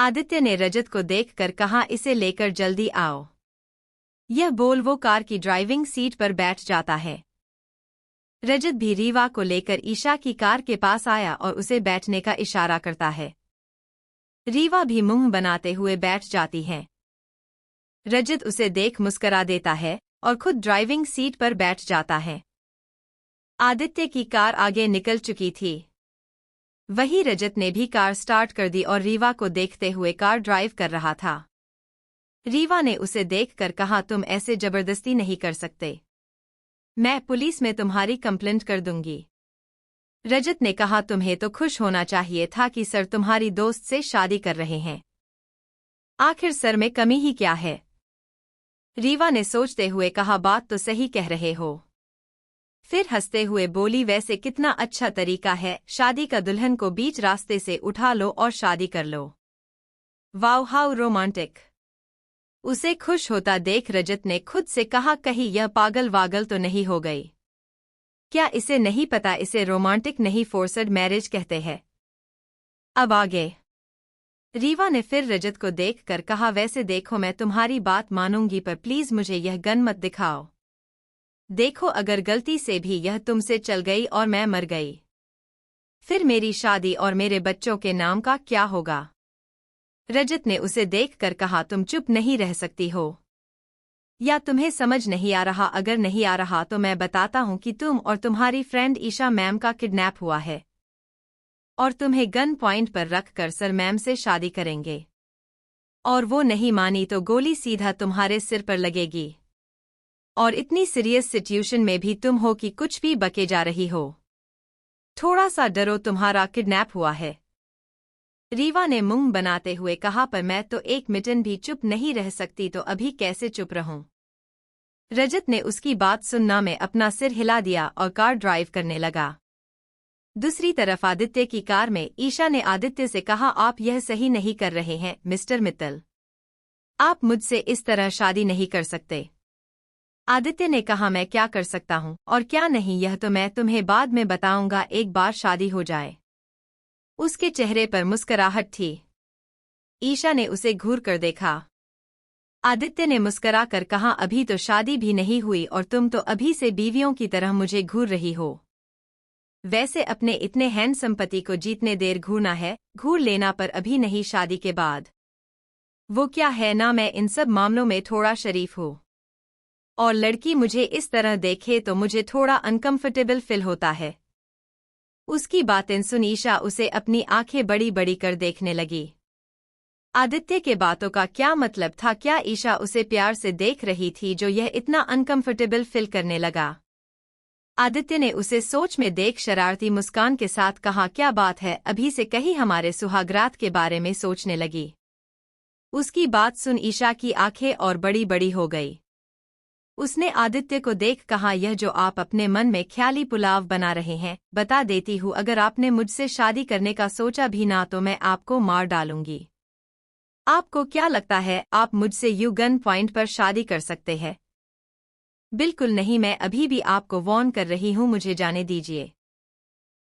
आदित्य ने रजत को देखकर कहा, इसे लेकर जल्दी आओ। यह बोल वो कार की ड्राइविंग सीट पर बैठ जाता है। रजत भी रीवा को लेकर ईशा की कार के पास आया और उसे बैठने का इशारा करता है। रीवा भी मुंह बनाते हुए बैठ जाती है। रजत उसे देख मुस्करा देता है और खुद ड्राइविंग सीट पर बैठ जाता है। आदित्य की कार आगे निकल चुकी थी। वही रजत ने भी कार स्टार्ट कर दी और रीवा को देखते हुए कार ड्राइव कर रहा था। रीवा ने उसे देखकर कहा, तुम ऐसे जबरदस्ती नहीं कर सकते, मैं पुलिस में तुम्हारी कंप्लेंट कर दूंगी। रजत ने कहा, तुम्हें तो खुश होना चाहिए था कि सर तुम्हारी दोस्त से शादी कर रहे हैं। आखिर सर में कमी ही क्या है? रीवा ने सोचते हुए कहा, बात तो सही कह रहे हो। फिर हंसते हुए बोली, वैसे कितना अच्छा तरीका है, शादी का दुल्हन को बीच रास्ते से उठा लो और शादी कर लो। Wow, how romantic. उसे खुश होता देख रजत ने खुद से कहा, कहीं यह पागल वागल तो नहीं हो गई? क्या इसे नहीं पता इसे रोमांटिक नहीं फोर्सड मैरिज कहते हैं? अब आगे। रीवा ने फिर रजत को देखकर कहा, वैसे देखो मैं तुम्हारी बात मानूंगी पर प्लीज मुझे यह गन मत दिखाओ। देखो अगर गलती से भी यह तुमसे चल गई और मैं मर गई, फिर मेरी शादी और मेरे बच्चों के नाम का क्या होगा? रजत ने उसे देखकर कहा, तुम चुप नहीं रह सकती हो या तुम्हें समझ नहीं आ रहा? अगर नहीं आ रहा तो मैं बताता हूं कि तुम और तुम्हारी फ्रेंड ईशा मैम का किडनैप हुआ है और तुम्हें गन पॉइंट पर रखकर सर मैम से शादी करेंगे, और वो नहीं मानी तो गोली सीधा तुम्हारे सिर पर लगेगी। और इतनी सीरियस सिचुएशन में भी तुम हो कि कुछ भी बके जा रही हो। थोड़ा सा डरो, तुम्हारा किडनैप हुआ है। रीवा ने मुंह बनाते हुए कहा, पर मैं तो एक मिनट भी चुप नहीं रह सकती, तो अभी कैसे चुप रहूं? रजत ने उसकी बात सुनना में अपना सिर हिला दिया और कार ड्राइव करने लगा। दूसरी तरफ आदित्य की कार में ईशा ने आदित्य से कहा, आप यह सही नहीं कर रहे हैं मिस्टर मित्तल, आप मुझसे इस तरह शादी नहीं कर सकते। आदित्य ने कहा, मैं क्या कर सकता हूं और क्या नहीं यह तो मैं तुम्हें बाद में बताऊंगा, एक बार शादी हो जाए। उसके चेहरे पर मुस्कुराहट थी। ईशा ने उसे घूर कर देखा। आदित्य ने मुस्कुरा कर कहा, अभी तो शादी भी नहीं हुई और तुम तो अभी से बीवियों की तरह मुझे घूर रही हो। वैसे अपने इतने हैंडसम पति को जितने देर घूरना है घूर लेना, पर अभी नहीं, शादी के बाद। वो क्या है ना, मैं इन सब मामलों में थोड़ा शरीफ हूँ और लड़की मुझे इस तरह देखे तो मुझे थोड़ा अनकंफर्टेबल फील होता है। उसकी बातें सुन ईशा उसे अपनी आंखें बड़ी बड़ी कर देखने लगी। आदित्य के बातों का क्या मतलब था? क्या ईशा उसे प्यार से देख रही थी जो यह इतना अनकंफर्टेबल फील करने लगा? आदित्य ने उसे सोच में देख शरारती मुस्कान के साथ कहा, क्या बात है, अभी से कहीं हमारे सुहागरात के बारे में सोचने लगी? उसकी बात सुन ईशा की आंखें और बड़ी बड़ी हो गई। उसने आदित्य को देख कहा, यह जो आप अपने मन में ख्याली पुलाव बना रहे हैं, बता देती हूँ अगर आपने मुझसे शादी करने का सोचा भी ना तो मैं आपको मार डालूंगी। आपको क्या लगता है आप मुझसे यू गन पॉइंट पर शादी कर सकते हैं? बिल्कुल नहीं, मैं अभी भी आपको वार्न कर रही हूँ, मुझे जाने दीजिए।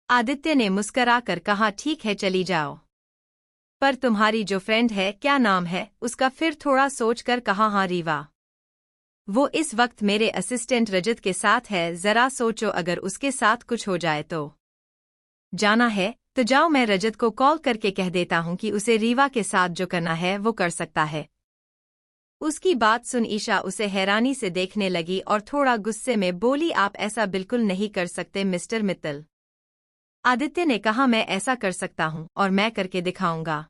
आदित्य ने मुस्करा कर कहा, ठीक है चली जाओ। पर तुम्हारी जो फ्रेंड है क्या नाम है उसका? फिर थोड़ा सोचकर कहा, हाँ रीवा। वो इस वक्त मेरे असिस्टेंट रजत के साथ है, जरा सोचो अगर उसके साथ कुछ हो जाए तो। जाना है तो जाओ, मैं रजत को कॉल करके कह देता हूँ कि उसे रीवा के साथ जो करना है वो कर सकता है। उसकी बात सुन ईशा उसे हैरानी से देखने लगी और थोड़ा गुस्से में बोली, आप ऐसा बिल्कुल नहीं कर सकते मिस्टर मित्तल। आदित्य ने कहा, मैं ऐसा कर सकता हूँ और मैं करके दिखाऊंगा।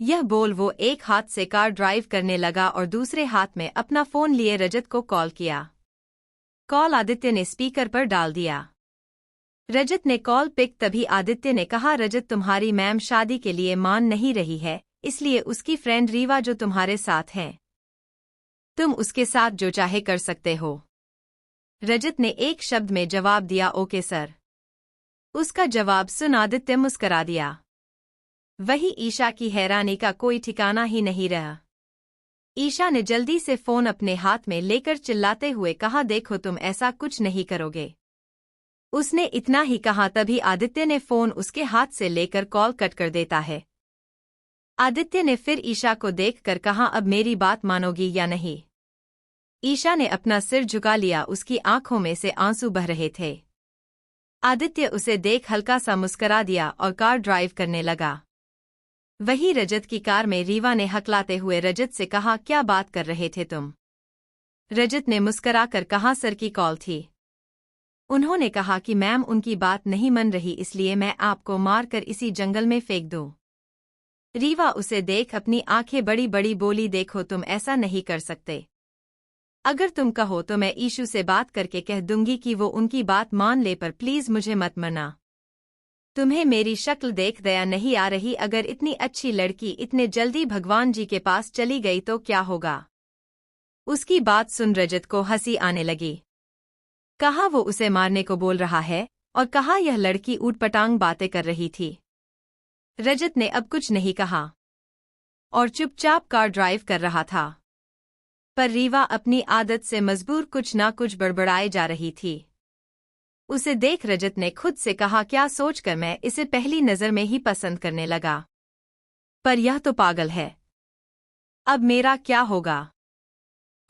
यह बोल वो एक हाथ से कार ड्राइव करने लगा और दूसरे हाथ में अपना फोन लिए रजत को कॉल किया। कॉल आदित्य ने स्पीकर पर डाल दिया। रजत ने कॉल पिक, तभी आदित्य ने कहा, रजत तुम्हारी मैम शादी के लिए मान नहीं रही है, इसलिए उसकी फ्रेंड रीवा जो तुम्हारे साथ है, तुम उसके साथ जो चाहे कर सकते हो। रजत ने एक शब्द में जवाब दिया, ओके सर। उसका जवाब सुन आदित्य मुस्करा दिया। वही ईशा की हैरानी का कोई ठिकाना ही नहीं रहा। ईशा ने जल्दी से फोन अपने हाथ में लेकर चिल्लाते हुए कहा, देखो तुम ऐसा कुछ नहीं करोगे। उसने इतना ही कहा तभी आदित्य ने फोन उसके हाथ से लेकर कॉल कट कर देता है। आदित्य ने फिर ईशा को देखकर कहा, अब मेरी बात मानोगी या नहीं? ईशा ने अपना सिर झुका लिया, उसकी आंखों में से आंसू बह रहे थे। आदित्य उसे देख हल्का सा मुस्करा दिया और कार ड्राइव करने लगा। वही रजत की कार में रीवा ने हकलाते हुए रजत से कहा, क्या बात कर रहे थे तुम? रजत ने मुस्कराकर कहा, सर की कॉल थी। उन्होंने कहा कि मैम उनकी बात नहीं मन रही, इसलिए मैं आपको मारकर इसी जंगल में फेंक दूं। रीवा उसे देख अपनी आंखें बड़ी बड़ी बोली, देखो तुम ऐसा नहीं कर सकते। अगर तुम कहो तो मैं ईशू से बात करके कह दूंगी कि वो उनकी बात मान ले, पर प्लीज मुझे मत मना। तुम्हें मेरी शक्ल देख दया नहीं आ रही? अगर इतनी अच्छी लड़की इतने जल्दी भगवान जी के पास चली गई तो क्या होगा? उसकी बात सुन रजत को हंसी आने लगी। कहा वो उसे मारने को बोल रहा है, और कहा यह लड़की ऊटपटांग बातें कर रही थी। रजत ने अब कुछ नहीं कहा और चुपचाप कार ड्राइव कर रहा था। पर रीवा अपनी आदत से मजबूर कुछ ना कुछ बड़बड़ाए जा रही थी। उसे देख रजत ने खुद से कहा, क्या सोचकर मैं इसे पहली नजर में ही पसंद करने लगा? पर यह तो पागल है। अब मेरा क्या होगा?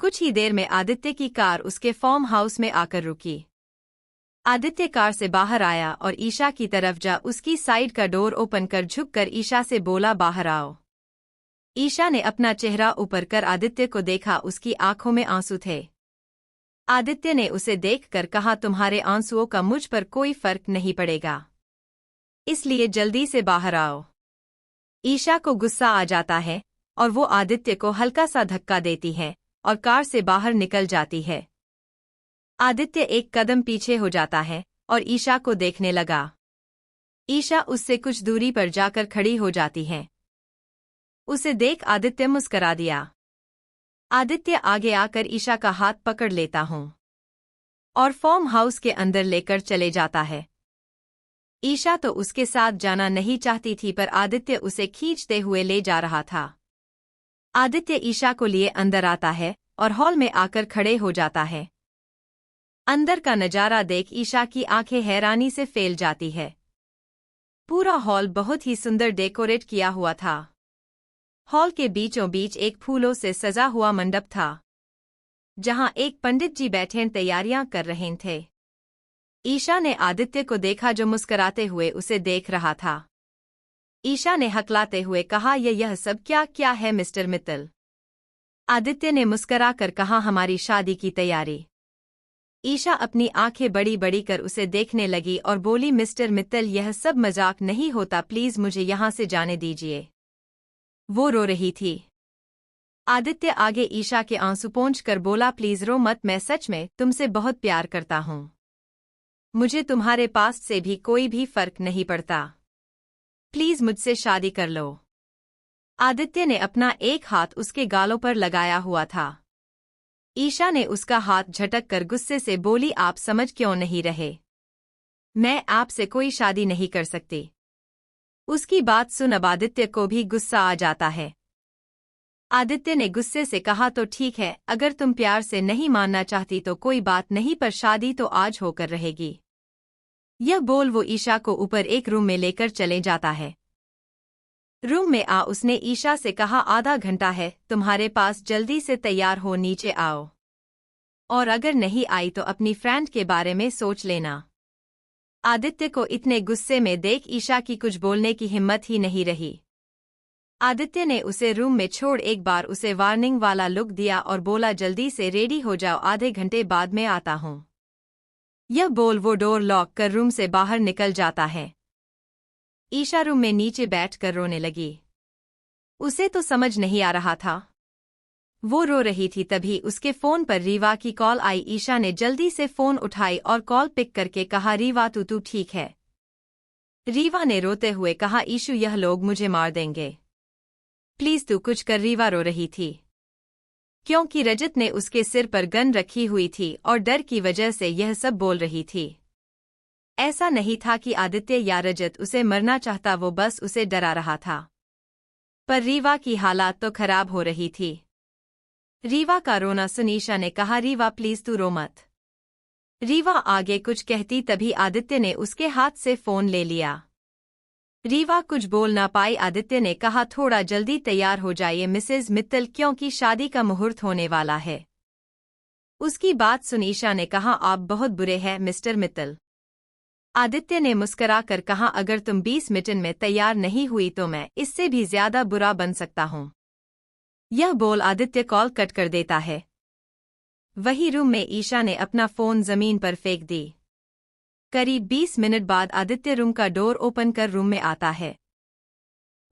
कुछ ही देर में आदित्य की कार उसके फार्म हाउस में आकर रुकी। आदित्य कार से बाहर आया और ईशा की तरफ जा उसकी साइड का डोर ओपन कर झुककर ईशा से बोला, बाहर आओ। ईशा ने अपना चेहरा ऊपर कर आदित्य को देखा, उसकी आंखों में आंसू थे। आदित्य ने उसे देखकर कहा, तुम्हारे आंसुओं का मुझ पर कोई फर्क नहीं पड़ेगा, इसलिए जल्दी से बाहर आओ। ईशा को गुस्सा आ जाता है और वो आदित्य को हल्का सा धक्का देती है और कार से बाहर निकल जाती है। आदित्य एक कदम पीछे हो जाता है और ईशा को देखने लगा। ईशा उससे कुछ दूरी पर जाकर खड़ी हो जाती है। उसे देख आदित्य मुस्करा दिया। आदित्य आगे आकर ईशा का हाथ पकड़ लेता हूं और फार्म हाउस के अंदर लेकर चले जाता है। ईशा तो उसके साथ जाना नहीं चाहती थी, पर आदित्य उसे खींचते हुए ले जा रहा था। आदित्य ईशा को लिए अंदर आता है और हॉल में आकर खड़े हो जाता है। अंदर का नजारा देख ईशा की आंखें हैरानी से फैल जाती है। पूरा हॉल बहुत ही सुंदर डेकोरेट किया हुआ था। हॉल के बीचों बीच एक फूलों से सजा हुआ मंडप था, जहां एक पंडित जी बैठे तैयारियां कर रहे थे। ईशा ने आदित्य को देखा जो मुस्कुराते हुए उसे देख रहा था। ईशा ने हकलाते हुए कहा, यह सब क्या क्या है मिस्टर मित्तल? आदित्य ने मुस्कुराकर कहा, हमारी शादी की तैयारी। ईशा अपनी आंखें बड़ी बड़ी कर उसे देखने लगी और बोली, मिस्टर मित्तल यह सब मजाक नहीं होता, प्लीज मुझे यहां से जाने दीजिए। वो रो रही थी। आदित्य आगे ईशा के आंसू पोंछकर बोला, प्लीज रो मत, मैं सच में तुमसे बहुत प्यार करता हूं। मुझे तुम्हारे पास से भी कोई भी फर्क नहीं पड़ता। प्लीज मुझसे शादी कर लो। आदित्य ने अपना एक हाथ उसके गालों पर लगाया हुआ था। ईशा ने उसका हाथ झटक कर गुस्से से बोली, आप समझ क्यों नहीं रहे? मैं आपसे कोई शादी नहीं कर सकती। उसकी बात सुन अब आदित्य को भी गुस्सा आ जाता है। आदित्य ने गुस्से से कहा, तो ठीक है, अगर तुम प्यार से नहीं मानना चाहती तो कोई बात नहीं, पर शादी तो आज होकर रहेगी। यह बोल वो ईशा को ऊपर एक रूम में लेकर चले जाता है। रूम में आ उसने ईशा से कहा, आधा घंटा है तुम्हारे पास, जल्दी से तैयार हो नीचे आओ, और अगर नहीं आई तो अपनी फ्रेंड के बारे में सोच लेना। आदित्य को इतने गुस्से में देख ईशा की कुछ बोलने की हिम्मत ही नहीं रही। आदित्य ने उसे रूम में छोड़ एक बार उसे वार्निंग वाला लुक दिया और बोला, जल्दी से रेडी हो जाओ, आधे घंटे बाद में आता हूं। यह बोल वो डोर लॉक कर रूम से बाहर निकल जाता है। ईशा रूम में नीचे बैठकर रोने लगी। उसे तो समझ नहीं आ रहा था। वो रो रही थी तभी उसके फोन पर रीवा की कॉल आई। ईशा ने जल्दी से फोन उठाई और कॉल पिक करके कहा, रीवा तू ठीक है? रीवा ने रोते हुए कहा, ईशू यह लोग मुझे मार देंगे, प्लीज तू कुछ कर। रीवा रो रही थी क्योंकि रजत ने उसके सिर पर गन रखी हुई थी और डर की वजह से यह सब बोल रही थी। ऐसा नहीं था कि आदित्य या रजत उसे मरना चाहता, वो बस उसे डरा रहा था। पर रीवा की हालात तो खराब हो रही थी। रीवा का रोना सुन ईशा ने कहा, रीवा प्लीज तू रो मत। रीवा आगे कुछ कहती तभी आदित्य ने उसके हाथ से फोन ले लिया। रीवा कुछ बोल ना पाई। आदित्य ने कहा, थोड़ा जल्दी तैयार हो जाइए मिसेज मित्तल, क्योंकि शादी का मुहूर्त होने वाला है। उसकी बात सुन ईशा ने कहा, आप बहुत बुरे हैं मिस्टर मित्तल। आदित्य ने मुस्कुरा कर कहा, अगर तुम 20 मिनट में तैयार नहीं हुई तो मैं इससे भी ज्यादा बुरा बन सकता हूँ। यह बोल आदित्य कॉल कट कर देता है। वही रूम में ईशा ने अपना फोन जमीन पर फेंक दी। करीब 20 मिनट बाद आदित्य रूम का डोर ओपन कर रूम में आता है।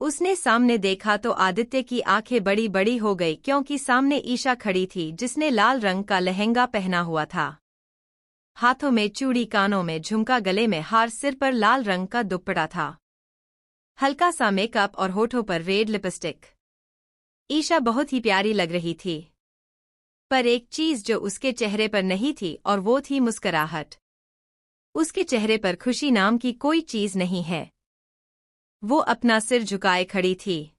उसने सामने देखा तो आदित्य की आंखें बड़ी बड़ी हो गई, क्योंकि सामने ईशा खड़ी थी जिसने लाल रंग का लहंगा पहना हुआ था। हाथों में चूड़ी, कानों में झुमका, गले में हार, सिर पर लाल रंग का दुपट्टा था। हल्का सा मेकअप और होठों पर रेड लिपस्टिक। ईशा बहुत ही प्यारी लग रही थी, पर एक चीज जो उसके चेहरे पर नहीं थी और वो थी मुस्कुराहट। उसके चेहरे पर खुशी नाम की कोई चीज नहीं है। वो अपना सिर झुकाए खड़ी थी।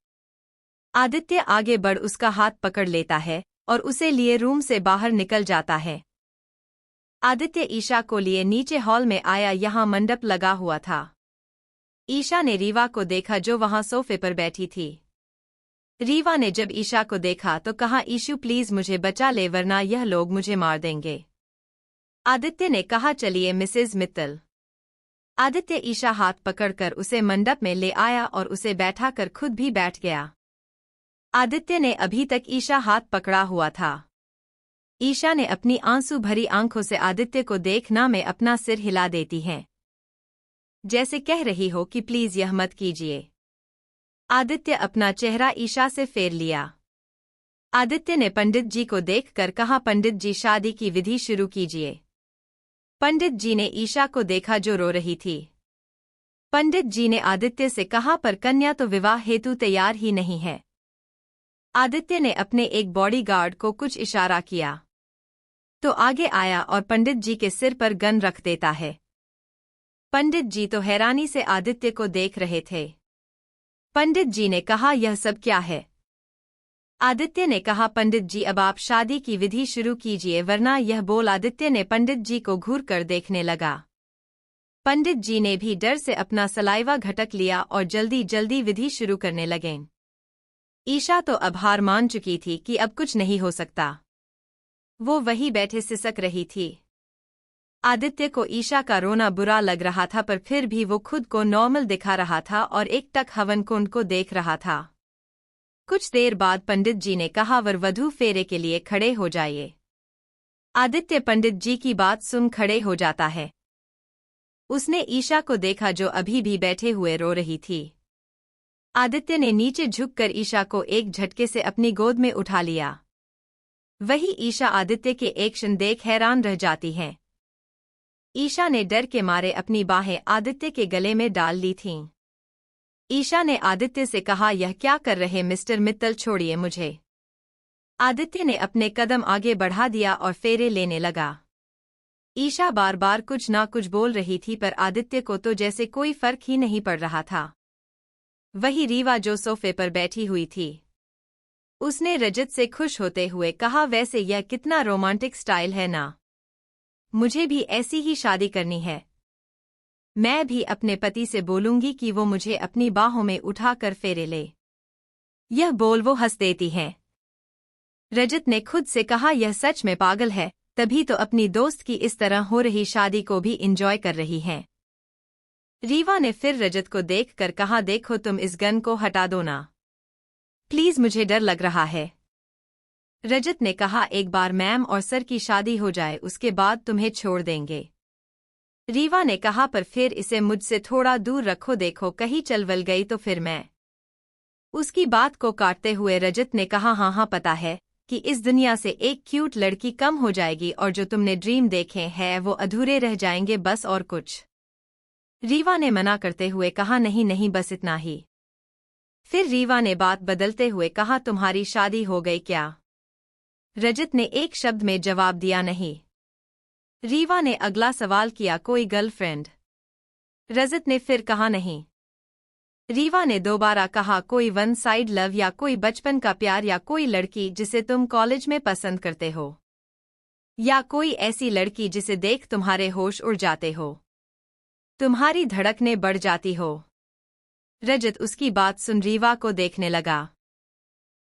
आदित्य आगे बढ़ उसका हाथ पकड़ लेता है और उसे लिए रूम से बाहर निकल जाता है। आदित्य ईशा को लिए नीचे हॉल में आया। यहाँ मंडप लगा हुआ था। ईशा ने रीवा को देखा जो वहां सोफे पर बैठी थी। रीवा ने जब ईशा को देखा तो कहा, ईशू प्लीज मुझे बचा ले वरना यह लोग मुझे मार देंगे। आदित्य ने कहा, चलिए मिसेज मित्तल। आदित्य ईशा हाथ पकड़कर उसे मंडप में ले आया और उसे बैठाकर खुद भी बैठ गया। आदित्य ने अभी तक ईशा हाथ पकड़ा हुआ था। ईशा ने अपनी आंसू भरी आंखों से आदित्य को देखना में अपना सिर हिला देती है, जैसे कह रही हो कि प्लीज यह मत कीजिए। आदित्य अपना चेहरा ईशा से फेर लिया। आदित्य ने पंडित जी को देखकर कहा, पंडित जी शादी की विधि शुरू कीजिए। पंडित जी ने ईशा को देखा जो रो रही थी। पंडित जी ने आदित्य से कहा, पर कन्या तो विवाह हेतु तैयार ही नहीं है। आदित्य ने अपने एक बॉडीगार्ड को कुछ इशारा किया तो आगे आया और पंडित जी के सिर पर गन रख देता है। पंडित जी तो हैरानी से आदित्य को देख रहे थे। पंडित जी ने कहा, यह सब क्या है? आदित्य ने कहा, पंडित जी अब आप शादी की विधि शुरू कीजिए वरना यह बोल आदित्य ने पंडित जी को घूर कर देखने लगा। पंडित जी ने भी डर से अपना सलाइवा घटक लिया और जल्दी जल्दी विधि शुरू करने लगे। ईशा तो अब हार मान चुकी थी कि अब कुछ नहीं हो सकता। वो वहीं बैठे सिसक रही थी। आदित्य को ईशा का रोना बुरा लग रहा था, पर फिर भी वो खुद को नॉर्मल दिखा रहा था और एकटक हवन कुंड को देख रहा था। कुछ देर बाद पंडित जी ने कहा, वर वधू फेरे के लिए खड़े हो जाइए। आदित्य पंडित जी की बात सुन खड़े हो जाता है। उसने ईशा को देखा जो अभी भी बैठे हुए रो रही थी। आदित्य ने नीचे झुककर ईशा को एक झटके से अपनी गोद में उठा लिया। वही ईशा आदित्य के एक्शन देख हैरान रह जाती है। ईशा ने डर के मारे अपनी बाहें आदित्य के गले में डाल ली थीं। ईशा ने आदित्य से कहा, यह क्या कर रहे मिस्टर मित्तल, छोड़िए मुझे। आदित्य ने अपने कदम आगे बढ़ा दिया और फेरे लेने लगा। ईशा बार बार कुछ ना कुछ बोल रही थी, पर आदित्य को तो जैसे कोई फर्क ही नहीं पड़ रहा था। वही रीवा जो सोफे पर बैठी हुई थी, उसने रजत से खुश होते हुए कहा, वैसे यह कितना रोमांटिक स्टाइल है ना, मुझे भी ऐसी ही शादी करनी है। मैं भी अपने पति से बोलूंगी कि वो मुझे अपनी बाहों में उठाकर फेरे ले। यह बोल वो हंस देती है। रजत ने खुद से कहा, यह सच में पागल है, तभी तो अपनी दोस्त की इस तरह हो रही शादी को भी एंजॉय कर रही है। रीवा ने फिर रजत को देखकर कहा, देखो तुम इस गन को हटा दो ना, प्लीज मुझे डर लग रहा है। रजत ने कहा, एक बार मैम और सर की शादी हो जाए उसके बाद तुम्हें छोड़ देंगे। रीवा ने कहा, पर फिर इसे मुझसे थोड़ा दूर रखो, देखो कहीं चलवल गई तो फिर मैं। उसकी बात को काटते हुए रजत ने कहा, हाँ पता है कि इस दुनिया से एक क्यूट लड़की कम हो जाएगी और जो तुमने ड्रीम देखे हैं वो अधूरे रह जाएंगे, बस और कुछ। रीवा ने मना करते हुए कहा, नहीं नहीं बस इतना ही। फिर रीवा ने बात बदलते हुए कहा, तुम्हारी शादी हो गई क्या? रजत ने एक शब्द में जवाब दिया, नहीं। रीवा ने अगला सवाल किया, कोई गर्लफ्रेंड? रजत ने फिर कहा, नहीं। रीवा ने दोबारा कहा, कोई वन साइड लव या कोई बचपन का प्यार या कोई लड़की जिसे तुम कॉलेज में पसंद करते हो, या कोई ऐसी लड़की जिसे देख तुम्हारे होश उड़ जाते हो, तुम्हारी धड़कनें बढ़ जाती हो। रजत उसकी बात सुन रीवा को देखने लगा,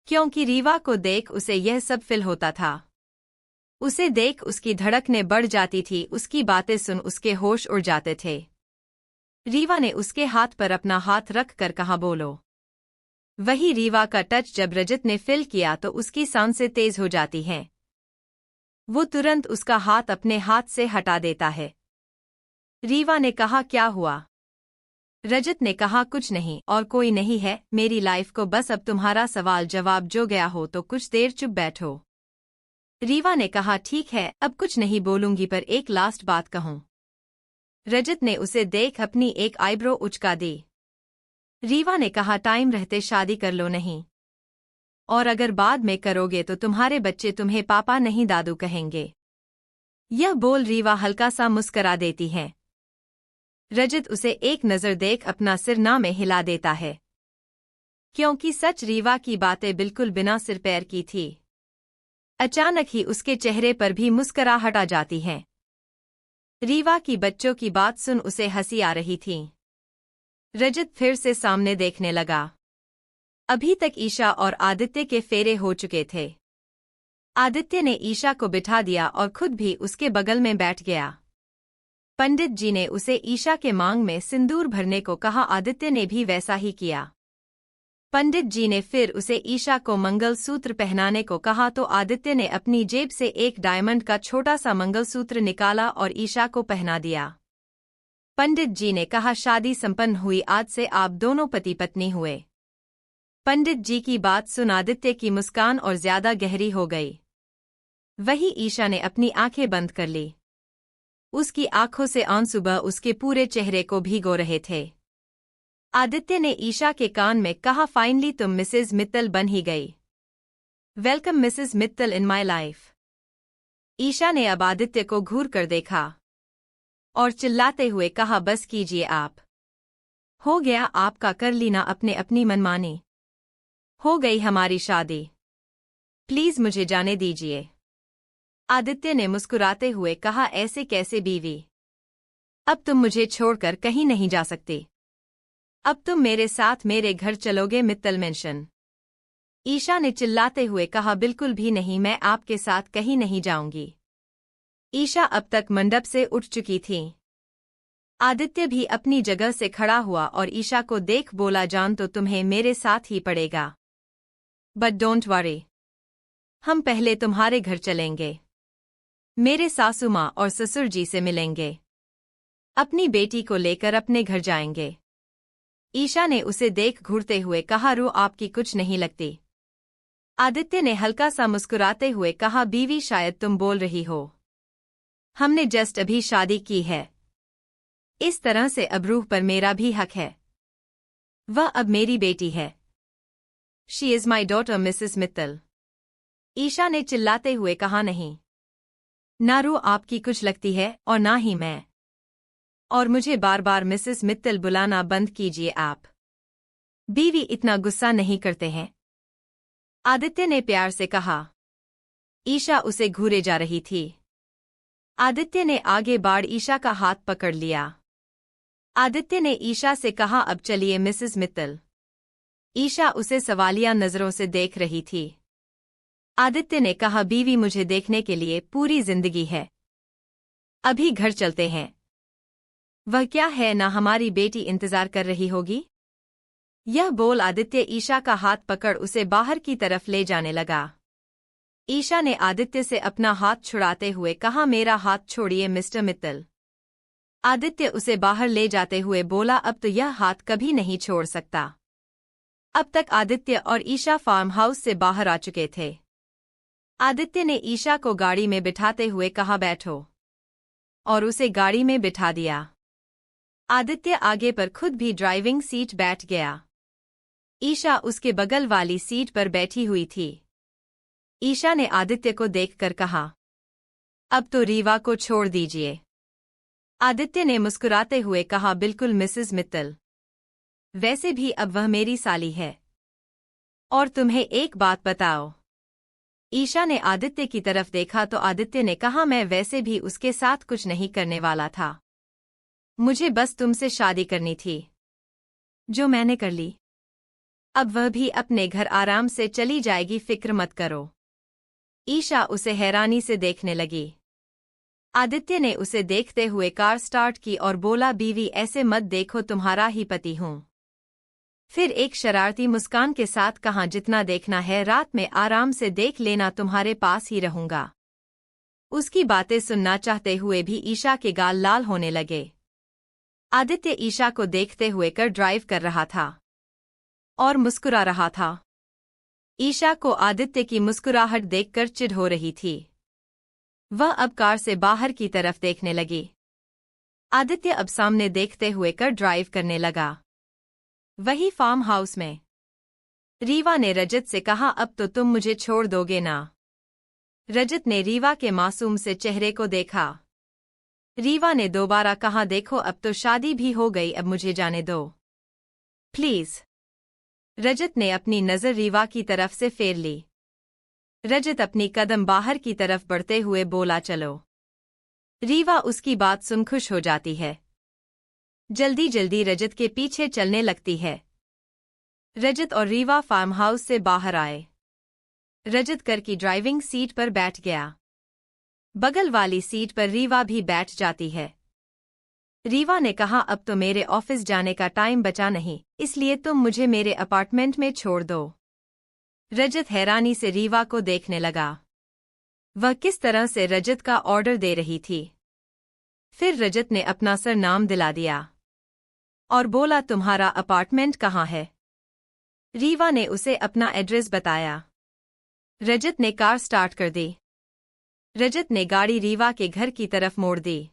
क्योंकि रीवा को देख उसे यह सब फील होता था। उसे देख उसकी धड़कनें बढ़ जाती थी, उसकी बातें सुन उसके होश उड़ जाते थे। रीवा ने उसके हाथ पर अपना हाथ रख कर कहा, बोलो। वही रीवा का टच जब रजत ने फील किया तो उसकी सांसें तेज हो जाती हैं। वो तुरंत उसका हाथ अपने हाथ से हटा देता है। रीवा ने कहा, क्या हुआ? रजत ने कहा, कुछ नहीं और कोई नहीं है मेरी लाइफ को, बस अब तुम्हारा सवाल जवाब जो गया हो तो कुछ देर चुप बैठो। रीवा ने कहा, ठीक है अब कुछ नहीं बोलूंगी, पर एक लास्ट बात कहूं। रजत ने उसे देख अपनी एक आईब्रो उचका दी। रीवा ने कहा, टाइम रहते शादी कर लो, नहीं और अगर बाद में करोगे तो तुम्हारे बच्चे तुम्हें पापा नहीं दादू कहेंगे। यह बोल रीवा हल्का सा मुस्करा देती है। रजत उसे एक नज़र देख अपना सिर ना में हिला देता है, क्योंकि सच रीवा की बातें बिल्कुल बिना सिर पैर की थी। अचानक ही उसके चेहरे पर भी मुस्कुराहट आ जाती है। रीवा की बच्चों की बात सुन उसे हंसी आ रही थी। रजत फिर से सामने देखने लगा। अभी तक ईशा और आदित्य के फेरे हो चुके थे। आदित्य ने ईशा को बिठा दिया और खुद भी उसके बगल में बैठ गया। पंडित जी ने उसे ईशा के मांग में सिंदूर भरने को कहा, आदित्य ने भी वैसा ही किया। पंडित जी ने फिर उसे ईशा को मंगलसूत्र पहनाने को कहा तो आदित्य ने अपनी जेब से एक डायमंड का छोटा सा मंगलसूत्र निकाला और ईशा को पहना दिया। पंडित जी ने कहा, शादी संपन्न हुई, आज से आप दोनों पति पत्नी हुए। पंडित जी की बात सुन आदित्य की मुस्कान और ज्यादा गहरी हो गई। वही ईशा ने अपनी आंखें बंद कर ली। उसकी आंखों से आंसू बह उसके पूरे चेहरे को भिगो रहे थे। आदित्य ने ईशा के कान में कहा, फाइनली तुम मिसेज मित्तल बन ही गई। Welcome Mrs Mittal in my life. Isha ने अब आदित्य को घूर कर देखा और चिल्लाते हुए कहा, बस कीजिए आप। हो गया आपका, कर ली ना अपने अपनी मनमानी। हो गई हमारी शादी, प्लीज मुझे जाने दीजिए। आदित्य ने मुस्कुराते हुए कहा, ऐसे कैसे बीवी? अब तुम मुझे छोड़कर कहीं नहीं जा सकती। अब तुम मेरे साथ मेरे घर चलोगे मित्तल मेंशन। ईशा ने चिल्लाते हुए कहा, बिल्कुल भी नहीं, मैं आपके साथ कहीं नहीं जाऊंगी। ईशा अब तक मंडप से उठ चुकी थी। आदित्य भी अपनी जगह से खड़ा हुआ और ईशा को देख बोला, जान तो तुम्हें मेरे साथ ही पड़ेगा, बट डोंट वरी, हम पहले तुम्हारे घर चलेंगे, मेरे सासू माँ और ससुर जी से मिलेंगे, अपनी बेटी को लेकर अपने घर जाएंगे। ईशा ने उसे देख घूरते हुए कहा, रू आपकी कुछ नहीं लगती। आदित्य ने हल्का सा मुस्कुराते हुए कहा, बीवी शायद तुम बोल रही हो, हमने जस्ट अभी शादी की है, इस तरह से अब रूह पर मेरा भी हक है, वह अब मेरी बेटी है। She is my daughter Mrs Mittal. Isha ने चिल्लाते हुए कहा, नहीं, ना रू आपकी कुछ लगती है और ना ही मैं, और मुझे बार बार मिसेस मित्तल बुलाना बंद कीजिए आप। बीवी इतना गुस्सा नहीं करते हैं, आदित्य ने प्यार से कहा। ईशा उसे घूरे जा रही थी। आदित्य ने आगे बढ़ ईशा का हाथ पकड़ लिया। आदित्य ने ईशा से कहा, अब चलिए मिसेस मित्तल। ईशा उसे सवालिया नजरों से देख रही थी। आदित्य ने कहा, बीवी मुझे देखने के लिए पूरी जिंदगी है, अभी घर चलते हैं। वह क्या है ना, हमारी बेटी इंतजार कर रही होगी। यह बोल आदित्य ईशा का हाथ पकड़ उसे बाहर की तरफ ले जाने लगा। ईशा ने आदित्य से अपना हाथ छुड़ाते हुए कहा, मेरा हाथ छोड़िए मिस्टर मित्तल। आदित्य उसे बाहर ले जाते हुए बोला, अब तो यह हाथ कभी नहीं छोड़ सकता। अब तक आदित्य और ईशा फार्म हाउस से बाहर आ चुके थे। आदित्य ने ईशा को गाड़ी में बिठाते हुए कहा, बैठो, और उसे गाड़ी में बिठा दिया। आदित्य आगे पर खुद भी ड्राइविंग सीट बैठ गया। ईशा उसके बगल वाली सीट पर बैठी हुई थी। ईशा ने आदित्य को देखकर कहा, अब तो रीवा को छोड़ दीजिए। आदित्य ने मुस्कुराते हुए कहा, बिल्कुल मिसेस मित्तल, वैसे भी अब वह मेरी साली है। और तुम्हें एक बात बताओ। ईशा ने आदित्य की तरफ देखा तो आदित्य ने कहा, मैं वैसे भी उसके साथ कुछ नहीं करने वाला था, मुझे बस तुमसे शादी करनी थी। जो मैंने कर ली। अब वह भी अपने घर आराम से चली जाएगी, फिक्र मत करो। ईशा उसे हैरानी से देखने लगी। आदित्य ने उसे देखते हुए कार स्टार्ट की और बोला, बीवी ऐसे मत देखो, तुम्हारा ही पति हूं। फिर एक शरारती मुस्कान के साथ कहा, जितना देखना है रात में आराम से देख लेना, तुम्हारे पास ही रहूंगा। उसकी बातें सुनना चाहते हुए भी ईशा के गाल लाल होने लगे। आदित्य ईशा को देखते हुए कार ड्राइव कर रहा था और मुस्कुरा रहा था। ईशा को आदित्य की मुस्कुराहट देखकर चिढ़ हो रही थी। वह अब कार से बाहर की तरफ देखने लगी। आदित्य अब सामने देखते हुए कार ड्राइव करने लगा। वही फार्म हाउस में रीवा ने रजत से कहा, अब तो तुम मुझे छोड़ दोगे ना? रजत ने रीवा के मासूम से चेहरे को देखा। रीवा ने दोबारा कहा, देखो अब तो शादी भी हो गई, अब मुझे जाने दो प्लीज। रजत ने अपनी नज़र रीवा की तरफ से फेर ली। रजत अपनी कदम बाहर की तरफ बढ़ते हुए बोला, चलो। रीवा उसकी बात सुन खुश हो जाती है। जल्दी जल्दी रजत के पीछे चलने लगती है। रजत और रीवा फार्म हाउस से बाहर आए। रजत कर की ड्राइविंग सीट पर बैठ गया। बगल वाली सीट पर रीवा भी बैठ जाती है। रीवा ने कहा, अब तो मेरे ऑफिस जाने का टाइम बचा नहीं, इसलिए तुम मुझे मेरे अपार्टमेंट में छोड़ दो। रजत हैरानी से रीवा को देखने लगा। वह किस तरह से रजत का ऑर्डर दे रही थी। फिर रजत ने अपना सरनाम दिला दिया और बोला, तुम्हारा अपार्टमेंट कहाँ है? रीवा ने उसे अपना एड्रेस बताया। रजत ने कार स्टार्ट कर दी। रजत ने गाड़ी रीवा के घर की तरफ मोड़ दी।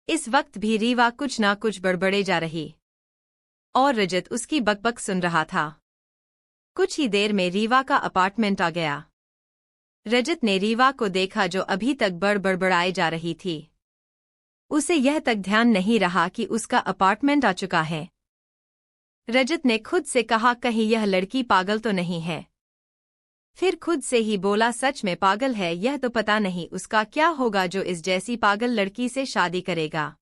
इस वक्त भी रीवा कुछ ना कुछ बड़बड़े जा रही और रजत उसकी बकबक सुन रहा था। कुछ ही देर में रीवा का अपार्टमेंट आ गया। रजत ने रीवा को देखा जो अभी तक बड़बड़ाए जा रही थी। उसे यह तक ध्यान नहीं रहा कि उसका अपार्टमेंट आ चुका है। रजत ने खुद से कहा, कहीं यह लड़की पागल तो नहीं है। फिर खुद से ही बोला, सच में पागल है यह, तो पता नहीं उसका क्या होगा जो इस जैसी पागल लड़की से शादी करेगा।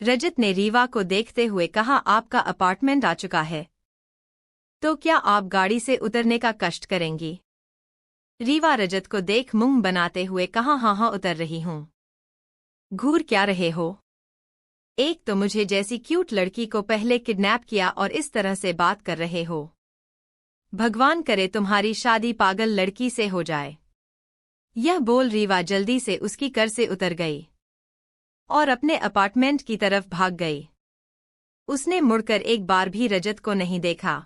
रजत ने रीवा को देखते हुए कहा, आपका अपार्टमेंट आ चुका है, तो क्या आप गाड़ी से उतरने का कष्ट करेंगी? रीवा रजत को देख मुंह बनाते हुए कहा, हाँ हाँ उतर रही हूं। घूर क्या रहे हो? एक तो मुझे जैसी क्यूट लड़की को पहले किडनैप किया और इस तरह से बात कर रहे हो। भगवान करे तुम्हारी शादी पागल लड़की से हो जाए। यह बोल रीवा जल्दी से उसकी कार से उतर गई और अपने अपार्टमेंट की तरफ भाग गई। उसने मुड़कर एक बार भी रजत को नहीं देखा।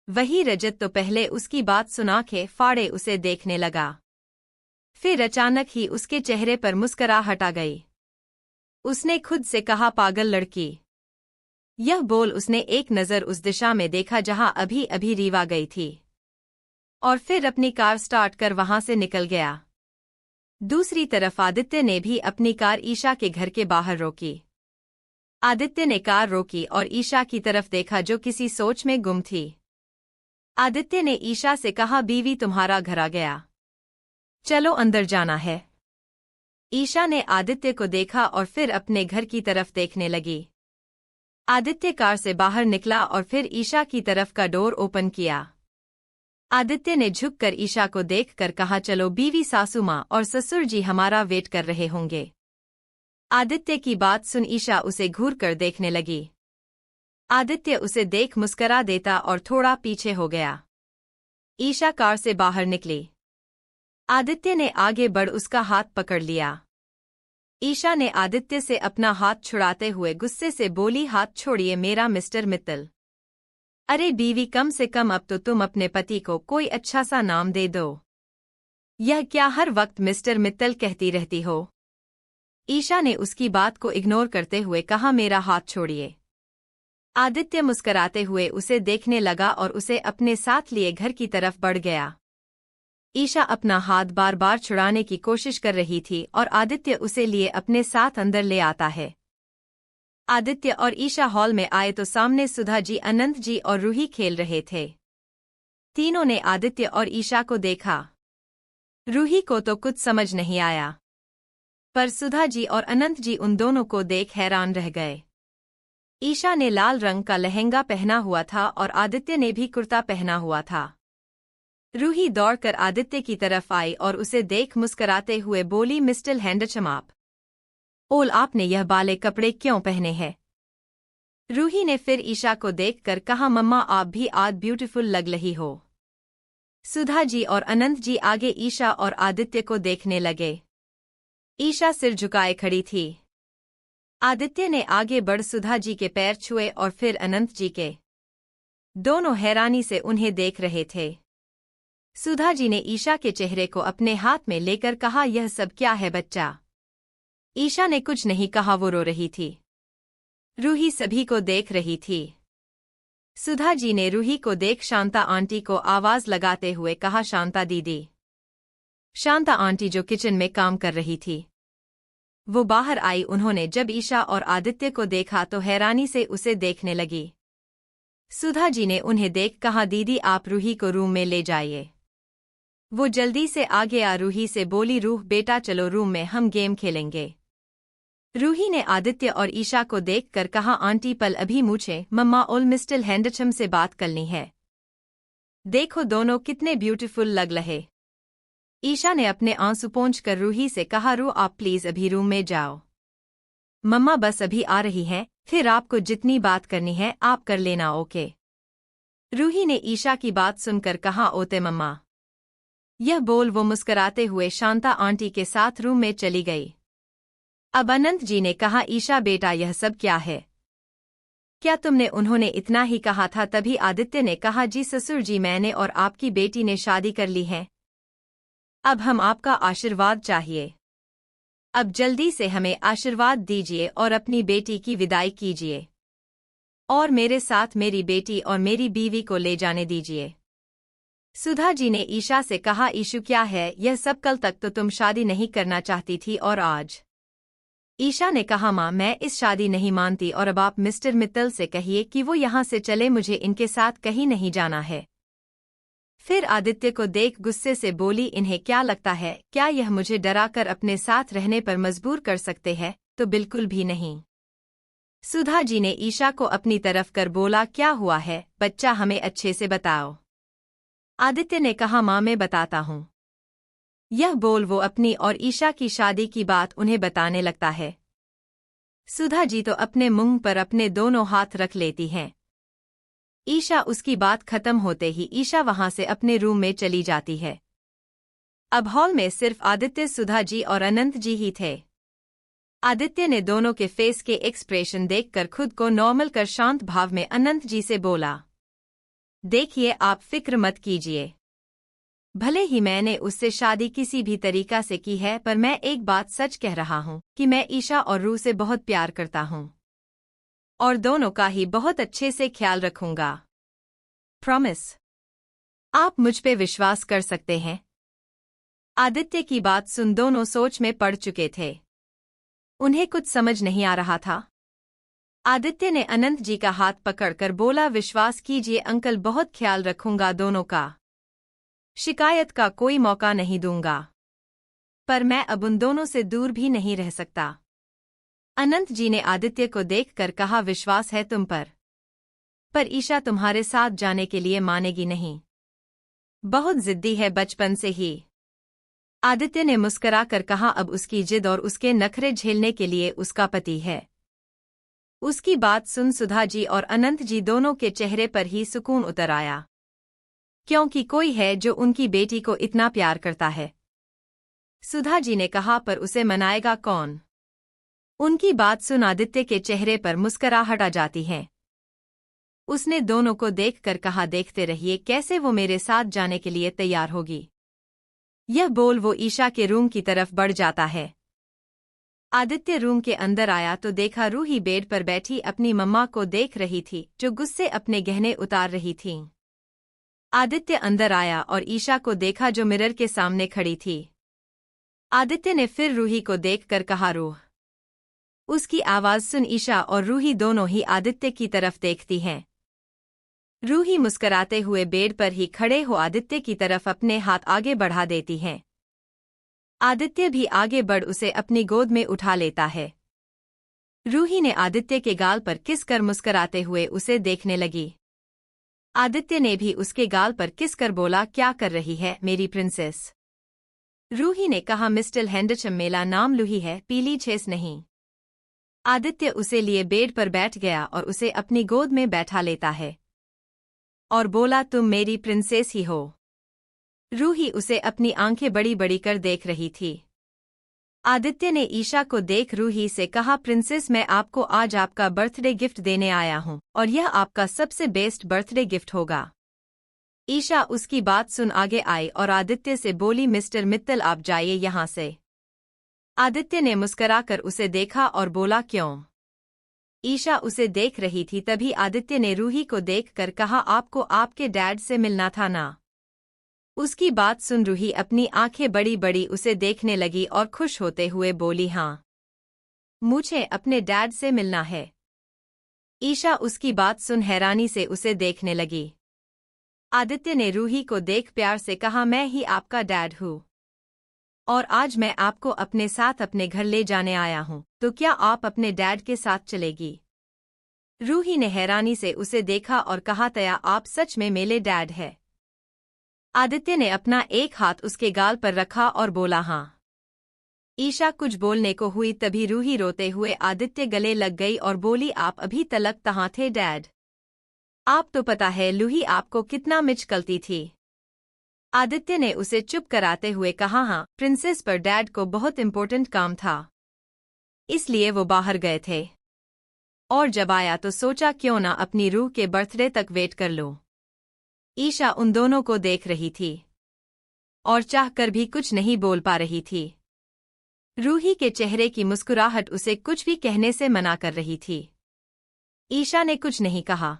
वही रजत तो पहले उसकी बात सुना के फाड़े उसे देखने लगा। फिर अचानक ही उसके चेहरे पर मुस्कुराहट आ गई। उसने खुद से कहा, पागल लड़की। यह बोल उसने एक नज़र उस दिशा में देखा जहां अभी अभी रीवा गई थी और फिर अपनी कार स्टार्ट कर वहां से निकल गया। दूसरी तरफ आदित्य ने भी अपनी कार ईशा के घर के बाहर रोकी। आदित्य ने कार रोकी और ईशा की तरफ देखा जो किसी सोच में गुम थी। आदित्य ने ईशा से कहा, बीवी तुम्हारा घर आ गया, चलो अंदर जाना है। ईशा ने आदित्य को देखा और फिर अपने घर की तरफ देखने लगी। आदित्य कार से बाहर निकला और फिर ईशा की तरफ का डोर ओपन किया। आदित्य ने झुककर ईशा को देखकर कहा, चलो बीवी, सासू माँ और ससुर जी हमारा वेट कर रहे होंगे। आदित्य की बात सुन ईशा उसे घूर कर देखने लगी। आदित्य उसे देख मुस्करा देता और थोड़ा पीछे हो गया। ईशा कार से बाहर निकली। आदित्य ने आगे बढ़ उसका हाथ पकड़ लिया। ईशा ने आदित्य से अपना हाथ छुड़ाते हुए गुस्से से बोली, हाथ छोड़िए मेरा मिस्टर मित्तल। अरे बीवी, कम से कम अब तो तुम अपने पति को कोई अच्छा सा नाम दे दो। यह क्या हर वक्त मिस्टर मित्तल कहती रहती हो? ईशा ने उसकी बात को इग्नोर करते हुए कहा, मेरा हाथ छोड़िए। आदित्य मुस्कराते हुए उसे देखने लगा और उसे अपने साथ लिए घर की तरफ बढ़ गया। ईशा अपना हाथ बार बार छुड़ाने की कोशिश कर रही थी और आदित्य उसे लिए अपने साथ अंदर ले आता है। आदित्य और ईशा हॉल में आए तो सामने सुधा जी, अनंत जी और रूही खेल रहे थे। तीनों ने आदित्य और ईशा को देखा। रूही को तो कुछ समझ नहीं आया, पर सुधा जी और अनंत जी उन दोनों को देख हैरान रह गए। ईशा ने लाल रंग का लहंगा पहना हुआ था और आदित्य ने भी कुर्ता पहना हुआ था। रूही दौड़कर आदित्य की तरफ आई और उसे देख मुस्कुराते हुए बोली, मिस्टर हैंडसम आप। ओल, आपने यह वाले कपड़े क्यों पहने हैं? रूही ने फिर ईशा को देखकर कहा, मम्मा आप भी आज ब्यूटीफुल लग रही हो। सुधा जी और अनंत जी आगे ईशा और आदित्य को देखने लगे। ईशा सिर झुकाए खड़ी थी। आदित्य ने आगे बढ़ सुधा जी के पैर छुए और फिर अनंत जी के। दोनों हैरानी से उन्हें देख रहे थे। सुधा जी ने ईशा के चेहरे को अपने हाथ में लेकर कहा, यह सब क्या है बच्चा? ईशा ने कुछ नहीं कहा, वो रो रही थी। रूही सभी को देख रही थी। सुधा जी ने रूही को देख शांता आंटी को आवाज लगाते हुए कहा, शांता दीदी। शांता आंटी जो किचन में काम कर रही थी, वो बाहर आई। उन्होंने जब ईशा और आदित्य को देखा तो हैरानी से उसे देखने लगी। सुधा जी ने उन्हें देख कहा, दीदी आप रूही को रूम में ले जाइए। वो जल्दी से आगे आ रूही से बोली, रूह बेटा चलो रूम में, हम गेम खेलेंगे। रूही ने आदित्य और ईशा को देखकर कहा, आंटी पल अभी मुझे मम्मा और मिस्टर हैंडसम से बात करनी है। देखो दोनों कितने ब्यूटीफुल लग रहे। ईशा ने अपने आंसू पोंछकर रूही से कहा, रू आप प्लीज अभी रूम में जाओ। मम्मा बस अभी आ रही हैं, फिर आपको जितनी बात करनी है आप कर लेना, ओके? रूही ने ईशा की बात सुनकर कहा, ओते मम्मा। यह बोल वो मुस्कुराते हुए शांता आंटी के साथ रूम में चली गई। अब अनंत जी ने कहा, ईशा बेटा यह सब क्या है? क्या तुमने उन्होंने इतना ही कहा था? तभी आदित्य ने कहा, जी ससुर जी, मैंने और आपकी बेटी ने शादी कर ली है। अब हम आपका आशीर्वाद चाहिए। अब जल्दी से हमें आशीर्वाद दीजिए और अपनी बेटी की विदाई कीजिए और मेरे साथ मेरी बेटी और मेरी बीवी को ले जाने दीजिए। सुधा जी ने ईशा से कहा, ईशु क्या है यह सब? कल तक तो तुम शादी नहीं करना चाहती थी और आज? ईशा ने कहा, माँ मैं इस शादी नहीं मानती और अब आप मिस्टर मित्तल से कहिए कि वो यहाँ से चले, मुझे इनके साथ कहीं नहीं जाना है। फिर आदित्य को देख गुस्से से बोली, इन्हें क्या लगता है, क्या यह मुझे डराकर अपने साथ रहने पर मजबूर कर सकते हैं? तो बिल्कुल भी नहीं। सुधा जी ने ईशा को अपनी तरफ कर बोला, क्या हुआ है बच्चा, हमें अच्छे से बताओ। आदित्य ने कहा, माँ मैं बताता हूँ। यह बोल वो अपनी और ईशा की शादी की बात उन्हें बताने लगता है। सुधा जी तो अपने मुंह पर अपने दोनों हाथ रख लेती हैं। ईशा उसकी बात खत्म होते ही ईशा वहां से अपने रूम में चली जाती है। अब हॉल में सिर्फ आदित्य, सुधा जी और अनंत जी ही थे। आदित्य ने दोनों के फेस के एक्सप्रेशन देखकर खुद को नॉर्मल कर शांत भाव में अनंत जी से बोला, देखिए आप फिक्र मत कीजिए। भले ही मैंने उससे शादी किसी भी तरीका से की है, पर मैं एक बात सच कह रहा हूँ कि मैं ईशा और रूह से बहुत प्यार करता हूँ और दोनों का ही बहुत अच्छे से ख्याल रखूंगा। प्रॉमिस? आप मुझ पे विश्वास कर सकते हैं। आदित्य की बात सुन दोनों सोच में पड़ चुके थे। उन्हें कुछ समझ नहीं आ रहा था। आदित्य ने अनंत जी का हाथ पकड़कर बोला, विश्वास कीजिए अंकल, बहुत ख्याल रखूंगा दोनों का, शिकायत का कोई मौका नहीं दूंगा, पर मैं अब उन दोनों से दूर भी नहीं रह सकता। अनंत जी ने आदित्य को देखकर कहा, विश्वास है तुम पर ईशा तुम्हारे साथ जाने के लिए मानेगी नहीं, बहुत जिद्दी है बचपन से ही। आदित्य ने मुस्कुराकर कहा, अब उसकी जिद और उसके नखरे झेलने के लिए उसका पति है। उसकी बात सुन सुधा जी और अनंत जी दोनों के चेहरे पर ही सुकून उतर आया, क्योंकि कोई है जो उनकी बेटी को इतना प्यार करता है। सुधा जी ने कहा, पर उसे मनाएगा कौन? उनकी बात सुन आदित्य के चेहरे पर मुस्कुराहट आ जाती है। उसने दोनों को देखकर कहा, देखते रहिए कैसे वो मेरे साथ जाने के लिए तैयार होगी। यह बोल वो ईशा के रूम की तरफ बढ़ जाता है। आदित्य रूम के अंदर आया तो देखा रूही बेड पर बैठी अपनी मम्मा को देख रही थी, जो गुस्से अपने गहने उतार रही थीं। आदित्य अंदर आया और ईशा को देखा जो मिरर के सामने खड़ी थी। आदित्य ने फिर रूही को देखकर कहा, रूह। उसकी आवाज सुन ईशा और रूही दोनों ही आदित्य की तरफ देखती हैं। रूही मुस्कुराते हुए बेड पर ही खड़े हो आदित्य की तरफ अपने हाथ आगे बढ़ा देती हैं। आदित्य भी आगे बढ़ उसे अपनी गोद में उठा लेता है। रूही ने आदित्य के गाल पर किस कर मुस्कराते हुए उसे देखने लगी। आदित्य ने भी उसके गाल पर किस कर बोला, क्या कर रही है मेरी प्रिंसेस? रूही ने कहा, मिस्टर हैंडचम, मेरा नाम लूही है, पीली छेस नहीं। आदित्य उसे लिए बेड पर बैठ गया और उसे अपनी गोद में बैठा लेता है और बोला, तुम मेरी प्रिंसेस ही हो। रूही उसे अपनी आंखें बड़ी बड़ी कर देख रही थी। आदित्य ने ईशा को देख रूही से कहा, प्रिंसेस, मैं आपको आज आपका बर्थडे गिफ्ट देने आया हूं और यह आपका सबसे बेस्ट बर्थडे गिफ्ट होगा। ईशा उसकी बात सुन आगे आई और आदित्य से बोली, मिस्टर मित्तल, आप जाइए यहां से। आदित्य ने मुस्कुराकर उसे देखा और बोला, क्यों? ईशा उसे देख रही थी। तभी आदित्य ने रूही को देखकर कहा, आपको आपके डैड से मिलना था ना? उसकी बात सुन रूही अपनी आंखें बड़ी बड़ी उसे देखने लगी और खुश होते हुए बोली, हाँ, मुझे अपने डैड से मिलना है। ईशा उसकी बात सुन हैरानी से उसे देखने लगी। आदित्य ने रूही को देख प्यार से कहा, मैं ही आपका डैड हूँ और आज मैं आपको अपने साथ अपने घर ले जाने आया हूँ, तो क्या आप अपने डैड के साथ चलेगी? रूही ने हैरानी से उसे देखा और कहा, तया, आप सच में मेरे डैड है? आदित्य ने अपना एक हाथ उसके गाल पर रखा और बोला, हाँ। ईशा कुछ बोलने को हुई तभी रूही रोते हुए आदित्य गले लग गई और बोली, आप अभी तलक कहाँ थे डैड? आप तो पता है लूही आपको कितना मिस करती थी। आदित्य ने उसे चुप कराते हुए कहा, हाँ प्रिंसेस, पर डैड को बहुत इम्पोर्टेंट काम था, इसलिए वो बाहर गए थे और जब आया तो सोचा क्यों ना अपनी रूह के बर्थडे तक वेट कर लो। ईशा उन दोनों को देख रही थी और चाहकर भी कुछ नहीं बोल पा रही थी। रूही के चेहरे की मुस्कुराहट उसे कुछ भी कहने से मना कर रही थी। ईशा ने कुछ नहीं कहा।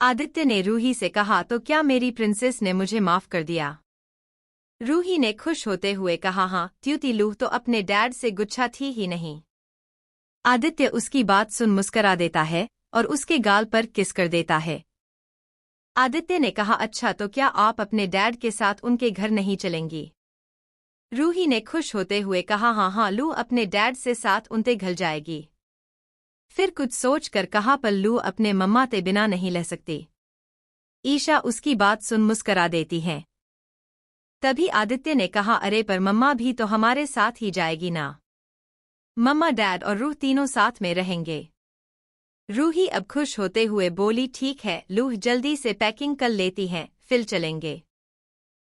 आदित्य ने रूही से कहा, तो क्या मेरी प्रिंसेस ने मुझे माफ कर दिया? रूही ने खुश होते हुए कहा, हाँ, त्युति लूह तो अपने डैड से गुच्छा थी ही नहीं। आदित्य उसकी बात सुन मुस्करा देता है और उसके गाल पर किस कर देता है। आदित्य ने कहा, अच्छा, तो क्या आप अपने डैड के साथ उनके घर नहीं चलेंगी? रूही ने खुश होते हुए कहा, हाँ हाँ, लू अपने डैड से साथ उनके घर जाएगी। फिर कुछ सोच कर कहा, पर लू अपने मम्मा ते बिना नहीं रह सकती। ईशा उसकी बात सुन मुस्करा देती है। तभी आदित्य ने कहा, अरे पर मम्मा भी तो हमारे साथ ही जाएगी ना? मम्मा, डैड और रूह तीनों साथ में रहेंगे। रूही अब खुश होते हुए बोली, ठीक है, लूह जल्दी से पैकिंग कर लेती हैं, फिर चलेंगे।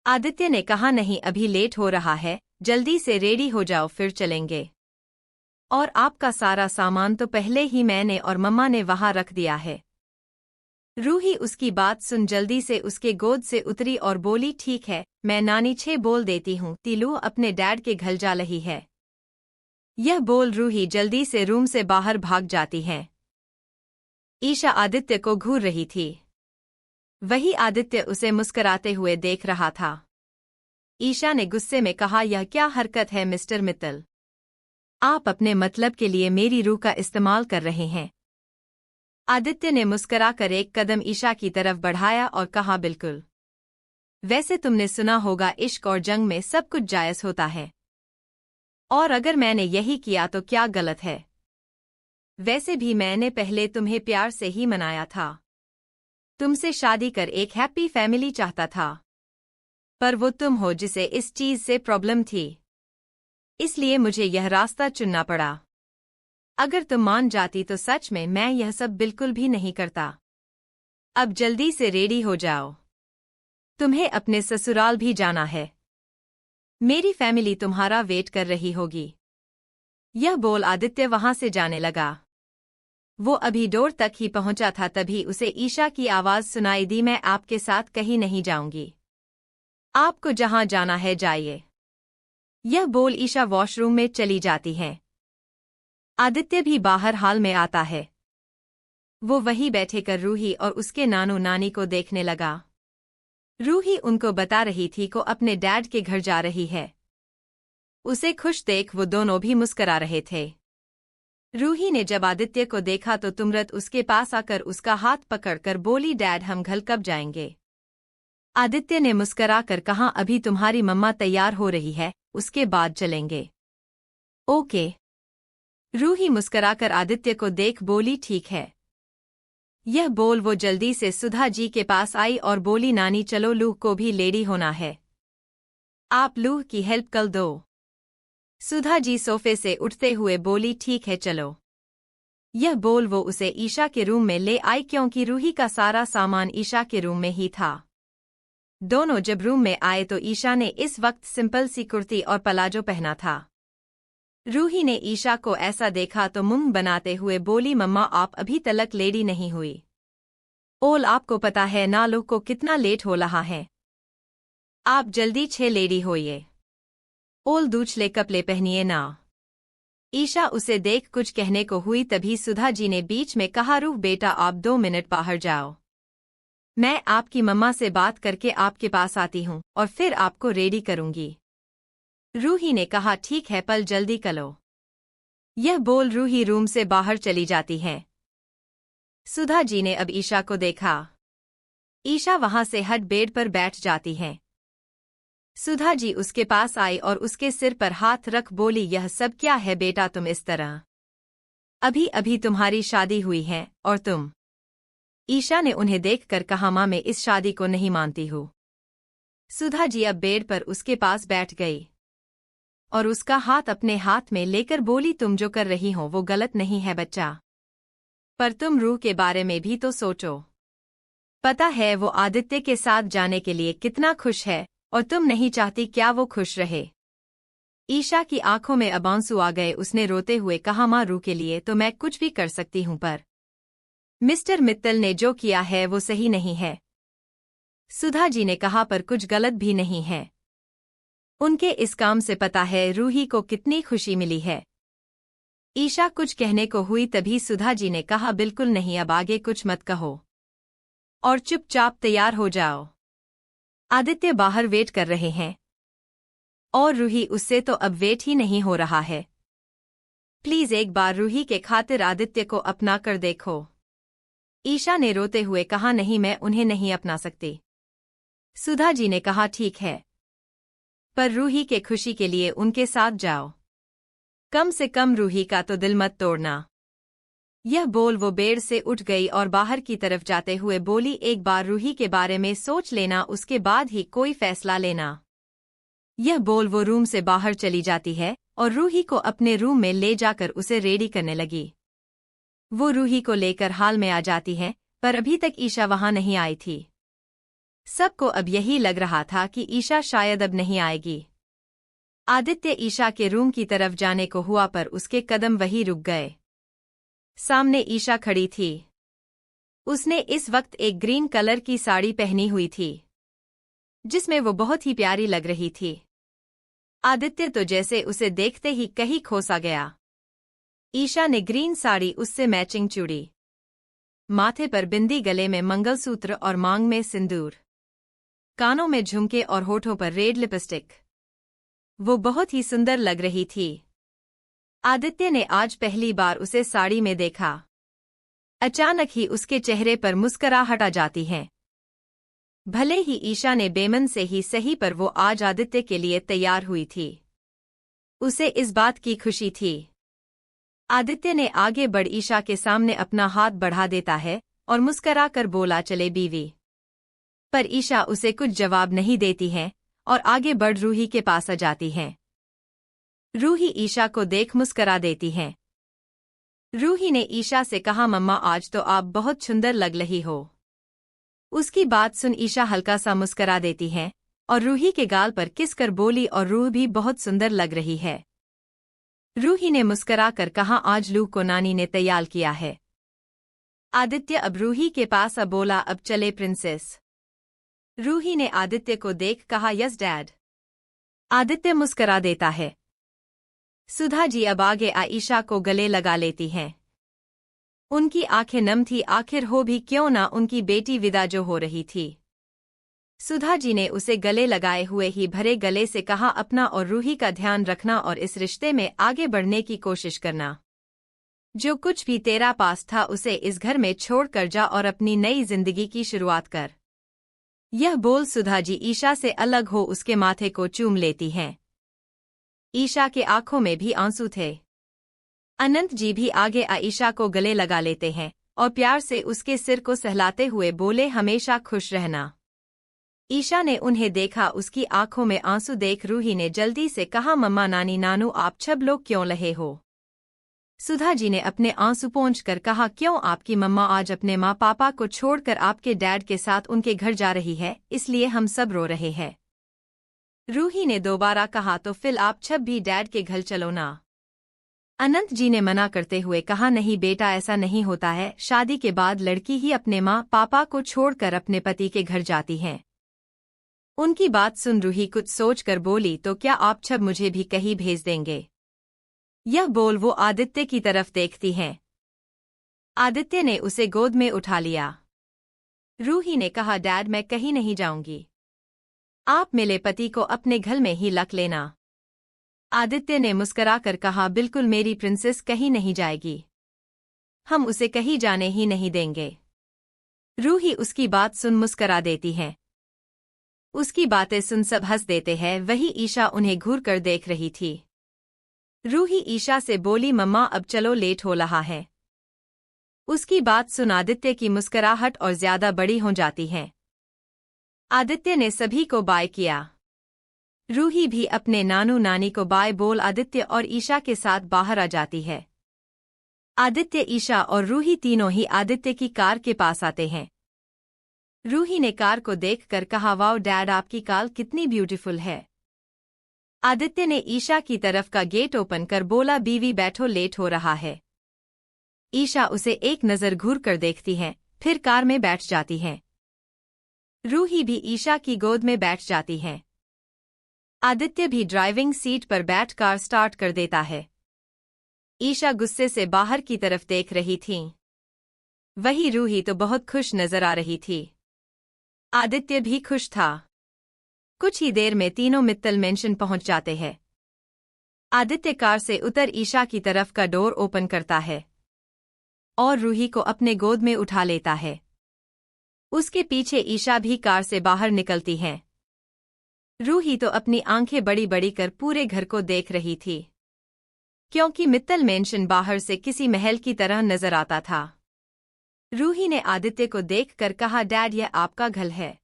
आदित्य ने कहा, नहीं, अभी लेट हो रहा है, जल्दी से रेडी हो जाओ, फिर चलेंगे। और आपका सारा सामान तो पहले ही मैंने और मम्मा ने वहां रख दिया है। रूही उसकी बात सुन जल्दी से उसके गोद से उतरी और बोली, ठीक है, मैं नानी छे बोल देती हूँ, तीलू अपने डैड के घर जा रही है। यह बोल रूही जल्दी से रूम से बाहर भाग जाती है। ईशा आदित्य को घूर रही थी। वही आदित्य उसे मुस्कुराते हुए देख रहा था। ईशा ने गुस्से में कहा, यह क्या हरकत है मिस्टर मित्तल? आप अपने मतलब के लिए मेरी रूह का इस्तेमाल कर रहे हैं। आदित्य ने मुस्कुराकर एक कदम ईशा की तरफ बढ़ाया और कहा, बिल्कुल। वैसे तुमने सुना होगा, इश्क और जंग में सब कुछ जायज होता है, और अगर मैंने यही किया तो क्या गलत है? वैसे भी मैंने पहले तुम्हें प्यार से ही मनाया था। तुमसे शादी कर एक हैप्पी फैमिली चाहता था, पर वो तुम हो जिसे इस चीज से प्रॉब्लम थी, इसलिए मुझे यह रास्ता चुनना पड़ा। अगर तुम मान जाती तो सच में मैं यह सब बिल्कुल भी नहीं करता। अब जल्दी से रेडी हो जाओ, तुम्हें अपने ससुराल भी जाना है। मेरी फैमिली तुम्हारा वेट कर रही होगी। यह बोल आदित्य वहां से जाने लगा। वो अभी डोर तक ही पहुंचा था तभी उसे ईशा की आवाज सुनाई दी, मैं आपके साथ कहीं नहीं जाऊंगी, आपको जहां जाना है जाइए। यह बोल ईशा वॉशरूम में चली जाती है। आदित्य भी बाहर हाल में आता है। वो वहीं बैठे कर रूही और उसके नानू नानी को देखने लगा। रूही उनको बता रही थी को अपने डैड के घर जा रही है। उसे खुश देख वो दोनों भी मुस्कुरा रहे थे। रूही ने जब आदित्य को देखा तो तुरंत उसके पास आकर उसका हाथ पकड़कर बोली, डैड हम घर कब जाएंगे? आदित्य ने मुस्कुरा कर कहा, अभी तुम्हारी मम्मा तैयार हो रही है, उसके बाद चलेंगे। ओके। रूही मुस्कुराकर आदित्य को देख बोली, ठीक है। यह बोल वो जल्दी से सुधा जी के पास आई और बोली, नानी चलो, लूह को भी लेडी होना है, आप लूह की हेल्प कर दो। सुधा जी सोफे से उठते हुए बोली, ठीक है चलो। यह बोल वो उसे ईशा के रूम में ले आई क्योंकि रूही का सारा सामान ईशा के रूम में ही था। दोनों जब रूम में आए तो ईशा ने इस वक्त सिंपल सी कुर्ती और पलाजो पहना था। रूही ने ईशा को ऐसा देखा तो मुंह बनाते हुए बोली, मम्मा आप अभी तलक लेडी नहीं हुई। ओल आपको पता है ना लूह को कितना लेट हो रहा है, आप जल्दी 6 लेडी होइए। ओल दूसरे कपड़े पहनिए ना। ईशा उसे देख कुछ कहने को हुई, तभी सुधा जी ने बीच में कहा, रूह बेटा आप 2 मिनट बाहर जाओ, मैं आपकी मम्मा से बात करके आपके पास आती हूँ और फिर आपको रेडी करूंगी। रूही ने कहा, ठीक है पल जल्दी करो। यह बोल रूही रूम से बाहर चली जाती है। सुधा जी ने अब ईशा को देखा। ईशा वहां से हट बेड पर बैठ जाती है। सुधा जी उसके पास आई और उसके सिर पर हाथ रख बोली, यह सब क्या है बेटा, तुम इस तरह, अभी अभी तुम्हारी शादी हुई है और तुम। ईशा ने उन्हें देखकर कहा, मां मैं इस शादी को नहीं मानती हूँ। सुधा जी अब बेड पर उसके पास बैठ गई और उसका हाथ अपने हाथ में लेकर बोली, तुम जो कर रही हो वो गलत नहीं है बच्चा, पर तुम रूह के बारे में भी तो सोचो। पता है वो आदित्य के साथ जाने के लिए कितना खुश है और तुम नहीं चाहती क्या वो खुश रहे। ईशा की आंखों में अब आंसू आ गए। उसने रोते हुए कहा, मां रूह के लिए तो मैं कुछ भी कर सकती हूं, पर मिस्टर मित्तल ने जो किया है वो सही नहीं है। सुधा जी ने कहा, पर कुछ गलत भी नहीं है। उनके इस काम से पता है रूही को कितनी खुशी मिली है। ईशा कुछ कहने को हुई, तभी सुधा जी ने कहा, बिल्कुल नहीं, अब आगे कुछ मत कहो और चुपचाप तैयार हो जाओ। आदित्य बाहर वेट कर रहे हैं और रूही उससे तो अब वेट ही नहीं हो रहा है। प्लीज एक बार रूही के खातिर आदित्य को अपना कर देखो। ईशा ने रोते हुए कहा, नहीं मैं उन्हें नहीं अपना सकती। सुधा जी ने कहा, ठीक है, पर रूही के खुशी के लिए उनके साथ जाओ, कम से कम रूही का तो दिल मत तोड़ना। यह बोल वो बेड से उठ गई और बाहर की तरफ जाते हुए बोली, एक बार रूही के बारे में सोच लेना, उसके बाद ही कोई फैसला लेना। यह बोल वो रूम से बाहर चली जाती है और रूही को अपने रूम में ले जाकर उसे रेडी करने लगी। वो रूही को लेकर हाल में आ जाती है, पर अभी तक ईशा वहां नहीं आई थी। सबको अब यही लग रहा था कि ईशा शायद अब नहीं आएगी। आदित्य ईशा के रूम की तरफ जाने को हुआ, पर उसके कदम वहीं रुक गए। सामने ईशा खड़ी थी। उसने इस वक्त एक ग्रीन कलर की साड़ी पहनी हुई थी, जिसमें वो बहुत ही प्यारी लग रही थी। आदित्य तो जैसे उसे देखते ही कहीं खोसा गया। ईशा ने ग्रीन साड़ी, उससे मैचिंग चूड़ी, माथे पर बिंदी, गले में मंगलसूत्र और मांग में सिंदूर, कानों में झुमके और होठों पर रेड लिपस्टिक। वो बहुत ही सुंदर लग रही थी। आदित्य ने आज पहली बार उसे साड़ी में देखा। अचानक ही उसके चेहरे पर मुस्कुराहट आ जाती है। भले ही ईशा ने बेमन से ही सही, पर वो आज आदित्य के लिए तैयार हुई थी। उसे इस बात की खुशी थी। आदित्य ने आगे बढ़ ईशा के सामने अपना हाथ बढ़ा देता है और मुस्कुराकर बोला, चले बीवी। पर ईशा उसे कुछ जवाब नहीं देती है और आगे बढ़ रूही के पास आ जाती है। रूही ईशा को देख मुस्कुरा देती है। रूही ने ईशा से कहा, मम्मा आज तो आप बहुत सुंदर लग रही हो। उसकी बात सुन ईशा हल्का सा मुस्कुरा देती है और रूही के गाल पर किस कर बोली, और रूह भी बहुत सुंदर लग रही है। रूही ने मुस्कुराकर कहा, आज लूह को नानी ने तैयार किया है। आदित्य अब रूही के पास आ बोला, अब चले प्रिंसेस। रूही ने आदित्य को देख कहा, यस डैड। आदित्य मुस्कुरा देता है। सुधा जी अब आगे ईशा को गले लगा लेती हैं। उनकी आंखें नम थी, आखिर हो भी क्यों ना उनकी बेटी विदा जो हो रही थी। सुधा जी ने उसे गले लगाए हुए ही भरे गले से कहा, अपना और रूही का ध्यान रखना और इस रिश्ते में आगे बढ़ने की कोशिश करना। जो कुछ भी तेरा पास था उसे इस घर में छोड़ कर जा और अपनी नई जिंदगी की शुरुआत कर। यह बोल सुधा जी ईशा से अलग हो उसके माथे को चूम लेती हैं। ईशा के आंखों में भी आंसू थे। अनंत जी भी आगे आयशा को गले लगा लेते हैं और प्यार से उसके सिर को सहलाते हुए बोले, हमेशा खुश रहना। ईशा ने उन्हें देखा, उसकी आंखों में आंसू देख रूही ने जल्दी से कहा, मम्मा, नानी, नानू, आप सब लोग क्यों लहे हो? सुधा जी ने अपने आंसू पोंछकर कहा, क्यों, आपकी मम्मा आज अपने माँ पापा को छोड़कर आपके डैड के साथ उनके घर जा रही है, इसलिए हम सब रो रहे हैं। रूही ने दोबारा कहा, तो फिर आप सब भी डैड के घर चलो ना। अनंत जी ने मना करते हुए कहा, नहीं बेटा, ऐसा नहीं होता है। शादी के बाद लड़की ही अपने माँ पापा को छोड़कर अपने पति के घर जाती है। उनकी बात सुन रूही कुछ सोचकर बोली, तो क्या आप सब मुझे भी कहीं भेज देंगे? यह बोल वो आदित्य की तरफ देखती हैं। आदित्य ने उसे गोद में उठा लिया। रूही ने कहा, डैड, मैं कहीं नहीं जाऊंगी। आप मेरे पति को अपने घर में ही रख लेना। आदित्य ने मुस्कुराकर कहा, बिल्कुल, मेरी प्रिंसेस कहीं नहीं जाएगी। हम उसे कहीं जाने ही नहीं देंगे। रूही उसकी बात सुन मुस्कुरा देती है। उसकी बातें सुन सब हंस देते हैं। वही ईशा उन्हें घूर कर देख रही थी। रूही ईशा से बोली, मम्मा, अब चलो, लेट हो रहा है। उसकी बात सुन आदित्य की मुस्कुराहट और ज्यादा बड़ी हो जाती है। आदित्य ने सभी को बाय किया। रूही भी अपने नानू नानी को बाय बोल आदित्य और ईशा के साथ बाहर आ जाती है। आदित्य, ईशा और रूही तीनों ही आदित्य की कार के पास आते हैं। रूही ने कार को देखकर कहा, वाओ डैड, आपकी कार कितनी ब्यूटीफुल है। आदित्य ने ईशा की तरफ का गेट ओपन कर बोला, बीवी बैठो, लेट हो रहा है। ईशा उसे एक नज़र घूर कर देखती है, फिर कार में बैठ जाती है। रूही भी ईशा की गोद में बैठ जाती है। आदित्य भी ड्राइविंग सीट पर बैठ कार स्टार्ट कर देता है। ईशा गुस्से से बाहर की तरफ देख रही थी। वही रूही तो बहुत खुश नजर आ रही थी। आदित्य भी खुश था। कुछ ही देर में तीनों मित्तल मेंशन पहुंच जाते हैं। आदित्य कार से उतर ईशा की तरफ का डोर ओपन करता है और रूही को अपने गोद में उठा लेता है। उसके पीछे ईशा भी कार से बाहर निकलती है। रूही तो अपनी आंखें बड़ी बड़ी कर पूरे घर को देख रही थी, क्योंकि मित्तल मेंशन बाहर से किसी महल की तरह नजर आता था। रूही ने आदित्य को देखकर कहा, डैड, यह आपका घर है।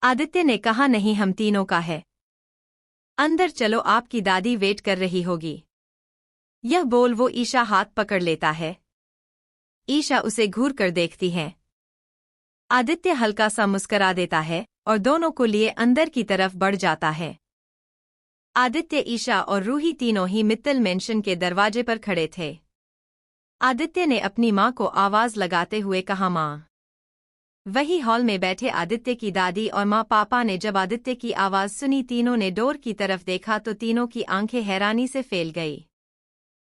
आदित्य ने कहा, नहीं, हम तीनों का है। अंदर चलो, आपकी दादी वेट कर रही होगी। यह बोल वो ईशा हाथ पकड़ लेता है। ईशा उसे घूर कर देखती है। आदित्य हल्का सा मुस्कुरा देता है और दोनों को लिए अंदर की तरफ बढ़ जाता है। आदित्य, ईशा और रूही तीनों ही मित्तल मेंशन के दरवाजे पर खड़े थे। आदित्य ने अपनी माँ को आवाज लगाते हुए कहा, माँ। वही हॉल में बैठे आदित्य की दादी और माँ पापा ने जब आदित्य की आवाज सुनी, तीनों ने डोर की तरफ देखा तो तीनों की आंखें हैरानी से फैल गई।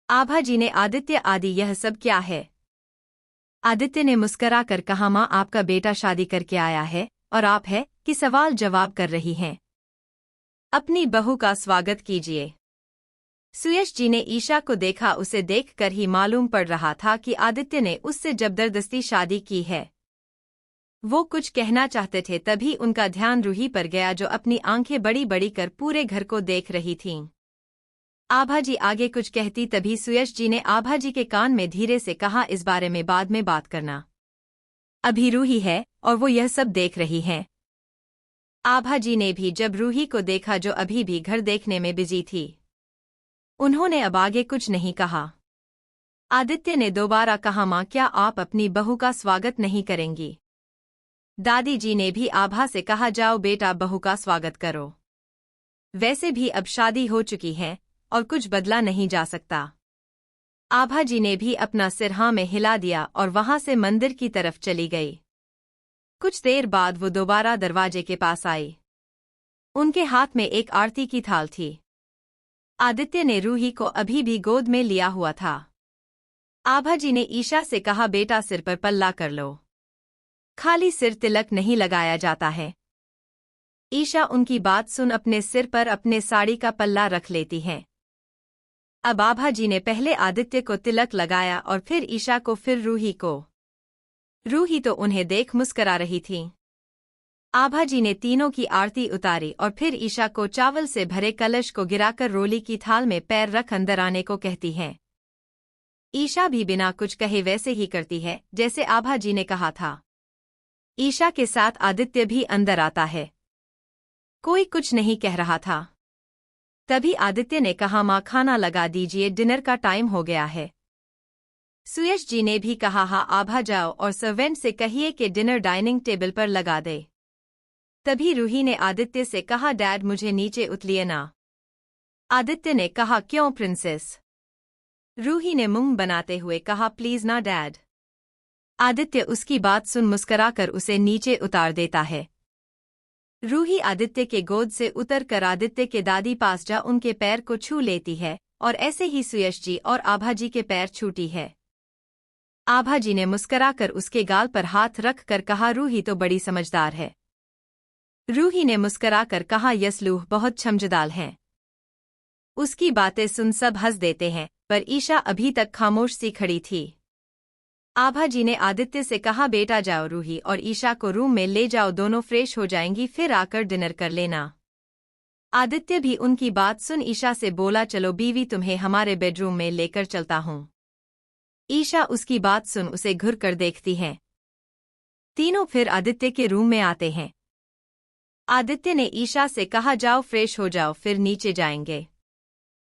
आभा जी ने, आदित्य आदि, यह सब क्या है? आदित्य ने मुस्कुरा कर कहा, माँ, आपका बेटा शादी करके आया है और आप है कि सवाल जवाब कर रही हैं। अपनी बहू का स्वागत कीजिए। सुयश जी ने ईशा को देखा। उसे देखकर ही मालूम पड़ रहा था कि आदित्य ने उससे जबरदस्ती शादी की है। वो कुछ कहना चाहते थे, तभी उनका ध्यान रूही पर गया, जो अपनी आंखें बड़ी बड़ी कर पूरे घर को देख रही थीं। आभा जी आगे कुछ कहती, तभी सुयश जी ने आभा जी के कान में धीरे से कहा, इस बारे में बाद में बात करना। अभी रूही है और वो यह सब देख रही है। आभा जी ने भी जब रूही को देखा, जो अभी भी घर देखने में बिजी थी, उन्होंने अब आगे कुछ नहीं कहा। आदित्य ने दोबारा कहा, माँ, क्या आप अपनी बहू का स्वागत नहीं करेंगी? दादी जी ने भी आभा से कहा, जाओ बेटा, बहू का स्वागत करो। वैसे भी अब शादी हो चुकी है और कुछ बदला नहीं जा सकता। आभा जी ने भी अपना सिर हाँ में हिला दिया और वहां से मंदिर की तरफ चली गई। कुछ देर बाद वो दोबारा दरवाजे के पास आई। उनके हाथ में एक आरती की थाल थी। आदित्य ने रूही को अभी भी गोद में लिया हुआ था। आभा जी ने ईशा से कहा, बेटा, सिर पर पल्ला कर लो। खाली सिर तिलक नहीं लगाया जाता है। ईशा उनकी बात सुन अपने सिर पर अपने साड़ी का पल्ला रख लेती है। अब आभा जी ने पहले आदित्य को तिलक लगाया और फिर ईशा को, फिर रूही को। रूही तो उन्हें देख मुस्कुरा रही थी। आभा जी ने तीनों की आरती उतारी और फिर ईशा को चावल से भरे कलश को गिराकर रोली की थाल में पैर रख अंदर आने को कहती हैं। ईशा भी बिना कुछ कहे वैसे ही करती है जैसे आभा जी ने कहा था। ईशा के साथ आदित्य भी अंदर आता है। कोई कुछ नहीं कह रहा था। तभी आदित्य ने कहा, माँ खाना लगा दीजिए, डिनर का टाइम हो गया है। सुयश जी ने भी कहा, हाँ आभा जाओ और सर्वेंट से कहिए कि डिनर डाइनिंग टेबल पर लगा दे। तभी रूही ने आदित्य से कहा, डैड मुझे नीचे उतलिए ना। आदित्य ने कहा, क्यों प्रिंसेस? रूही ने मुंह बनाते हुए कहा, प्लीज ना डैड। आदित्य उसकी बात सुन मुस्कुराकर उसे नीचे उतार देता है। रूही आदित्य के गोद से उतरकर आदित्य के दादी पास जा उनके पैर को छू लेती है और ऐसे ही सुयश जी और आभा जी के पैर छूती है। आभा जी ने मुस्कुराकर उसके गाल पर हाथ रख कर कहा, रूही तो बड़ी समझदार है। रूही ने मुस्कुराकर कहा, यस लूह बहुत समझदार हैं। उसकी बातें सुन सब हंस देते हैं, पर ईशा अभी तक खामोश सी खड़ी थी। आभा जी ने आदित्य से कहा, बेटा जाओ रूही और ईशा को रूम में ले जाओ, दोनों फ्रेश हो जाएंगी, फिर आकर डिनर कर लेना। आदित्य भी उनकी बात सुन ईशा से बोला, चलो बीवी तुम्हें हमारे बेडरूम में लेकर चलता हूँ। ईशा उसकी बात सुन उसे घुर कर देखती है। तीनों फिर आदित्य के रूम में आते हैं। आदित्य ने ईशा से कहा, जाओ फ्रेश हो जाओ, फिर नीचे जाएंगे।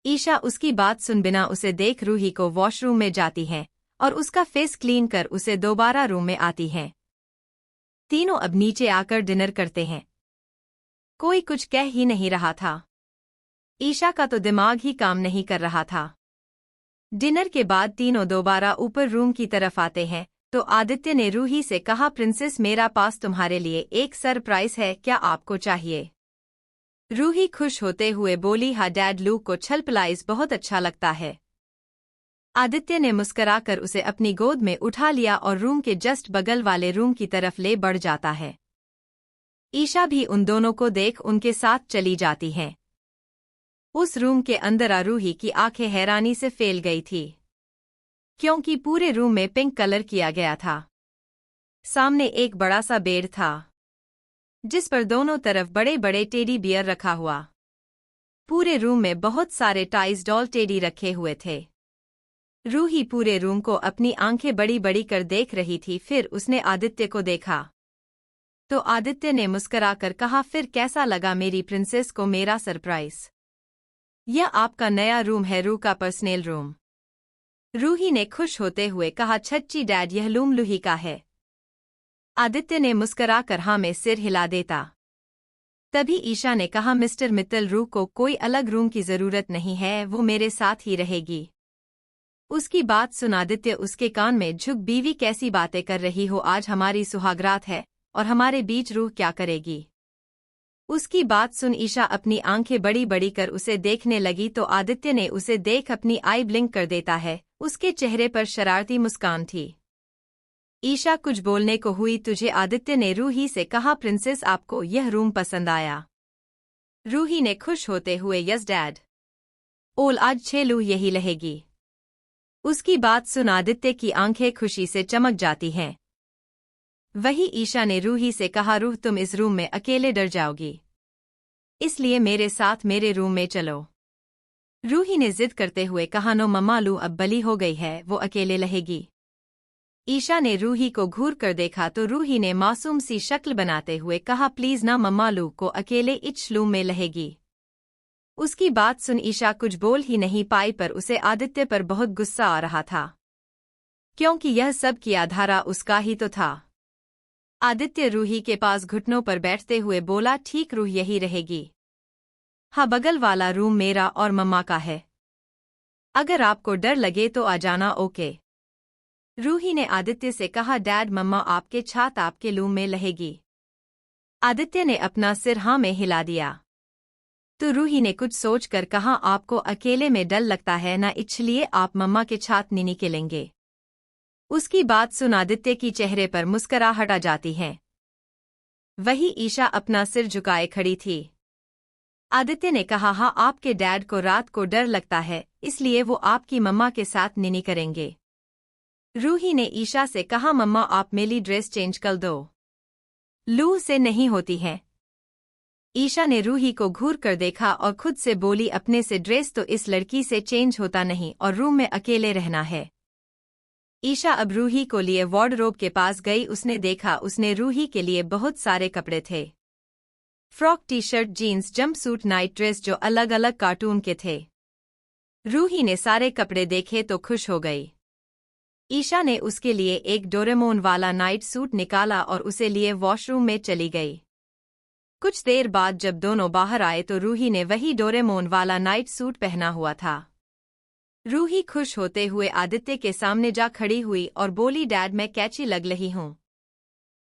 ईशा उसकी बात सुन बिना उसे देख रूही को वॉशरूम में जाती है और उसका फेस क्लीन कर उसे दोबारा रूम में आती है। तीनों अब नीचे आकर डिनर करते हैं। कोई कुछ कह ही नहीं रहा था। ईशा का तो दिमाग ही काम नहीं कर रहा था। डिनर के बाद तीनों दोबारा ऊपर रूम की तरफ आते हैं तो आदित्य ने रूही से कहा, प्रिंसेस मेरा पास तुम्हारे लिए एक सरप्राइज है, क्या आपको चाहिए? रूही खुश होते हुए बोली, हाँ डैड, लू को छलपलाइज बहुत अच्छा लगता है। आदित्य ने मुस्कुराकर उसे अपनी गोद में उठा लिया और रूम के जस्ट बगल वाले रूम की तरफ ले बढ़ जाता है। ईशा भी उन दोनों को देख उनके साथ चली जाती है। उस रूम के अंदर रूही की आंखें हैरानी से फैल गई थी, क्योंकि पूरे रूम में पिंक कलर किया गया था। सामने एक बड़ा सा बेड था जिस पर दोनों तरफ बड़े बड़े टेडी बियर रखा हुआ। पूरे रूम में बहुत सारे टाइज डॉल टेडी रखे हुए थे। रूही पूरे रूम को अपनी आंखें बड़ी बड़ी कर देख रही थी। फिर उसने आदित्य को देखा तो आदित्य ने मुस्कुराकर कहा, फिर कैसा लगा मेरी प्रिंसेस को मेरा सरप्राइज? यह आपका नया रूम है, रू का पर्सनल रूम। रूही ने खुश होते हुए कहा, छच्ची डैड यह रूम लूही का है। आदित्य ने मुस्कुराकर हाँ में सिर हिला देता। तभी ईशा ने कहा, मिस्टर मित्तल, रू को कोई अलग रूम की जरूरत नहीं है, वो मेरे साथ ही रहेगी। उसकी बात सुन आदित्य उसके कान में झुक, बीवी कैसी बातें कर रही हो, आज हमारी सुहागरात है और हमारे बीच रूह क्या करेगी? उसकी बात सुन ईशा अपनी आंखें बड़ी बड़ी कर उसे देखने लगी तो आदित्य ने उसे देख अपनी आई ब्लिंक कर देता है। उसके चेहरे पर शरारती मुस्कान थी। ईशा कुछ बोलने को हुई तुझे आदित्य ने रूही से कहा, प्रिंसेस आपको यह रूम पसंद आया? रूही ने खुश होते हुए यस डैड, ओल आज 6 लू यही रहेगी। उसकी बात सुन आदित्य की आंखें खुशी से चमक जाती हैं। वही ईशा ने रूही से कहा, रूह तुम इस रूम में अकेले डर जाओगी, इसलिए मेरे साथ मेरे रूम में चलो। रूही ने जिद करते हुए कहा, नो मम्मा, लू अब बली हो गई है, वो अकेले रहेगी। ईशा ने रूही को घूर कर देखा तो रूही ने मासूम सी शक्ल बनाते हुए कहा, प्लीज ना मम्मा, लू को अकेले इच रूम में रहेगी। उसकी बात सुन ईशा कुछ बोल ही नहीं पाई, पर उसे आदित्य पर बहुत गुस्सा आ रहा था, क्योंकि यह सब किया धारा उसका ही तो था। आदित्य रूही के पास घुटनों पर बैठते हुए बोला, ठीक, रूह यही रहेगी। हाँ, बगल वाला रूम मेरा और मम्मा का है, अगर आपको डर लगे तो आ जाना। ओके। रूही ने आदित्य से कहा, डैड मम्मा आपके छात आपके रूम में रहेगी। आदित्य ने अपना सिर हाँ में हिला दिया तो रूही ने कुछ सोचकर कहा, आपको अकेले में डर लगता है ना, इसलिए आप मम्मा के छात नहीं निकलेंगे। उसकी बात सुन आदित्य की चेहरे पर मुस्कुराहट आ जाती है। वही ईशा अपना सिर झुकाए खड़ी थी। आदित्य ने कहा, हाँ आपके डैड को रात को डर लगता है, इसलिए वो आपकी मम्मा के साथ निनी करेंगे। रूही ने ईशा से कहा, मम्मा आप मेरी ड्रेस चेंज कर दो, लू से नहीं होती है। ईशा ने रूही को घूर कर देखा और खुद से बोली, अपने से ड्रेस तो इस लड़की से चेंज होता नहीं और रूम में अकेले रहना है, ईशा अब रूही को लिए वार्डरोब के पास गई। उसने देखा उसने रूही के लिए बहुत सारे कपड़े थे, frock, T shirt, jeans, jumpsuit, night dress जो अलग अलग कार्टून के थे। रूही ने सारे कपड़े देखे तो खुश हो गई। ईशा ने उसके लिए एक डोरेमोन वाला नाइट सूट निकाला और उसे लिए वॉशरूम में चली गई। कुछ देर बाद जब दोनों बाहर आए तो रूही ने वही डोरेमोन वाला नाइट सूट पहना हुआ था। रूही खुश होते हुए आदित्य के सामने जा खड़ी हुई और बोली, डैड मैं कैची लग रही हूँ।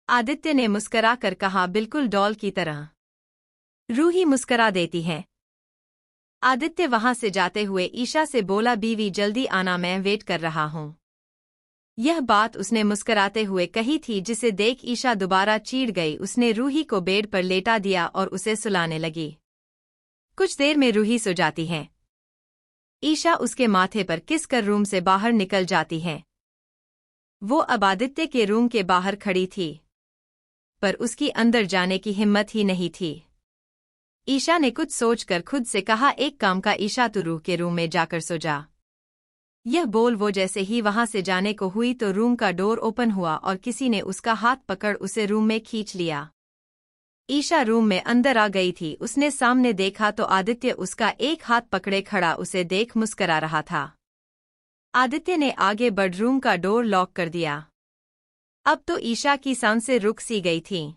आदित्य ने मुस्करा कर कहा, बिल्कुल डॉल की तरह। रूही मुस्करा देती है। आदित्य वहां से जाते हुए ईशा से बोला, बीवी जल्दी आना, मैं वेट कर रहा हूँ। यह बात उसने मुस्कराते हुए कही थी, जिसे देख ईशा दोबारा चिढ़ गई। उसने रूही को बेड पर लेटा दिया और उसे सुलाने लगी। कुछ देर में रूही सो जाती है। ईशा उसके माथे पर किस कर रूम से बाहर निकल जाती है। वो अब आदित्य के रूम के बाहर खड़ी थी, पर उसकी अंदर जाने की हिम्मत ही नहीं थी। ईशा ने कुछ सोचकर खुद से कहा, एक काम का ईशा, तू रूह के रूम में जाकर सो जा। यह बोल वो जैसे ही वहां से जाने को हुई तो रूम का डोर ओपन हुआ और किसी ने उसका हाथ पकड़ उसे रूम में खींच लिया। ईशा रूम में अंदर आ गई थी। उसने सामने देखा तो आदित्य उसका एक हाथ पकड़े खड़ा उसे देख मुस्करा रहा था। आदित्य ने आगे बढ़ रूम का डोर लॉक कर दिया। अब तो ईशा की सांसें रुक सी गई थीं।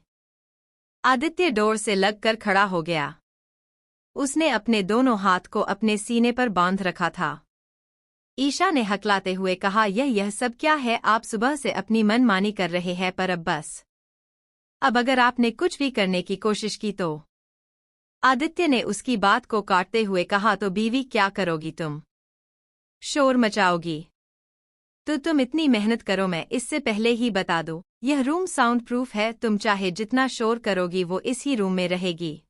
आदित्य डोर से लगकर खड़ा हो गया। उसने अपने दोनों हाथ को अपने सीने पर बांध रखा था। ईशा ने हकलाते हुए कहा, यह सब क्या है? आप सुबह से अपनी मनमानी कर रहे हैं, पर अब बस। अब अगर आपने कुछ भी करने की कोशिश की तो। आदित्य ने उसकी बात को काटते हुए कहा, तो बीवी क्या करोगी तुम? शोर मचाओगी? तो तुम इतनी मेहनत करो, मैं इससे पहले ही बता दूं, यह रूम साउंड प्रूफ है। तुम चाहे जितना शोर करोगी वो इसी रूम में रहेगी,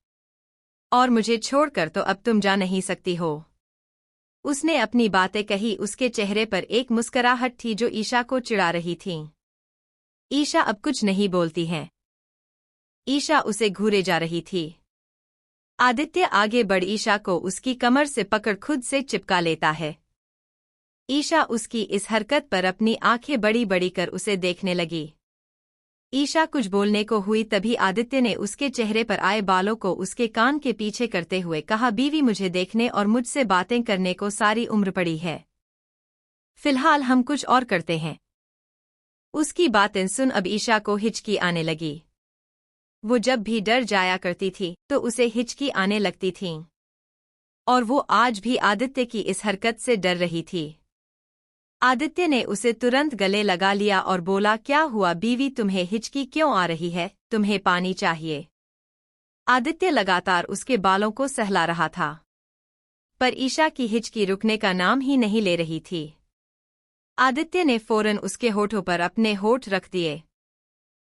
और मुझे छोड़कर तो अब तुम जा नहीं सकती हो। उसने अपनी बातें कही। उसके चेहरे पर एक मुस्कुराहट थी जो ईशा को चिढ़ा रही थी। ईशा अब कुछ नहीं बोलती है। ईशा उसे घूरे जा रही थी। आदित्य आगे बढ़ ईशा को उसकी कमर से पकड़ खुद से चिपका लेता है। ईशा उसकी इस हरकत पर अपनी आंखें बड़ी बड़ी कर उसे देखने लगी। ईशा कुछ बोलने को हुई, तभी आदित्य ने उसके चेहरे पर आए बालों को उसके कान के पीछे करते हुए कहा, बीवी मुझे देखने और मुझसे बातें करने को सारी उम्र पड़ी है, फिलहाल हम कुछ और करते हैं। उसकी बातें सुन अब ईशा को हिचकी आने लगी। वो जब भी डर जाया करती थी तो उसे हिचकी आने लगती थी, और वो आज भी आदित्य की इस हरकत से डर रही थी। आदित्य ने उसे तुरंत गले लगा लिया और बोला, क्या हुआ बीवी, तुम्हें हिचकी क्यों आ रही है? तुम्हें पानी चाहिए? आदित्य लगातार उसके बालों को सहला रहा था, पर ईशा की हिचकी रुकने का नाम ही नहीं ले रही थी। आदित्य ने फौरन उसके होठों पर अपने होठ रख दिए।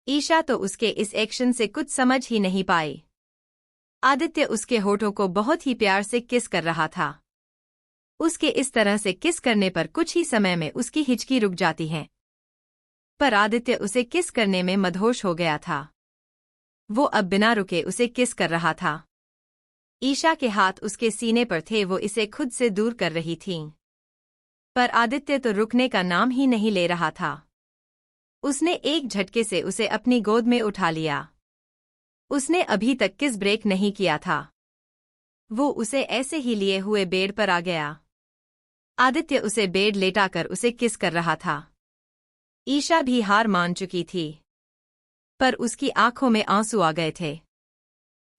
ईशा तो उसके इस एक्शन से कुछ समझ ही नहीं पाई। आदित्य उसके होठों को बहुत ही प्यार से किस कर रहा था। उसके इस तरह से किस करने पर कुछ ही समय में उसकी हिचकी रुक जाती है, पर आदित्य उसे किस करने में मदहोश हो गया था। वो अब बिना रुके उसे किस कर रहा था। ईशा के हाथ उसके सीने पर थे, वो इसे खुद से दूर कर रही थीं, पर आदित्य तो रुकने का नाम ही नहीं ले रहा था। उसने एक झटके से उसे अपनी गोद में उठा लिया। उसने अभी तक किस ब्रेक नहीं किया था। वो उसे ऐसे ही लिए हुए बेड पर आ गया। आदित्य उसे बेड लेटाकर उसे किस कर रहा था। ईशा भी हार मान चुकी थी, पर उसकी आंखों में आंसू आ गए थे।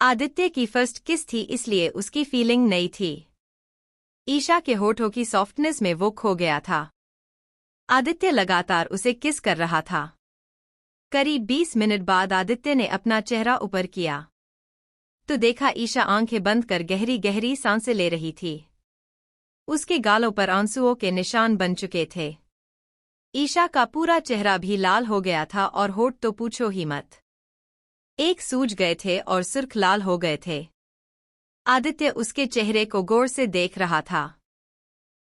आदित्य की फर्स्ट किस थी, इसलिए उसकी फीलिंग नई थी। ईशा के होठों की सॉफ्टनेस में वो खो गया था। आदित्य लगातार उसे किस कर रहा था। करीब 20 मिनट बाद आदित्य ने अपना चेहरा ऊपर किया तो देखा ईशा आंखें बंद कर गहरी गहरी सांसें ले रही थी। उसके गालों पर आंसुओं के निशान बन चुके थे। ईशा का पूरा चेहरा भी लाल हो गया था और होठ तो पूछो ही मत, एक सूज गए थे और सुर्ख लाल हो गए थे। आदित्य उसके चेहरे को गौर से देख रहा था।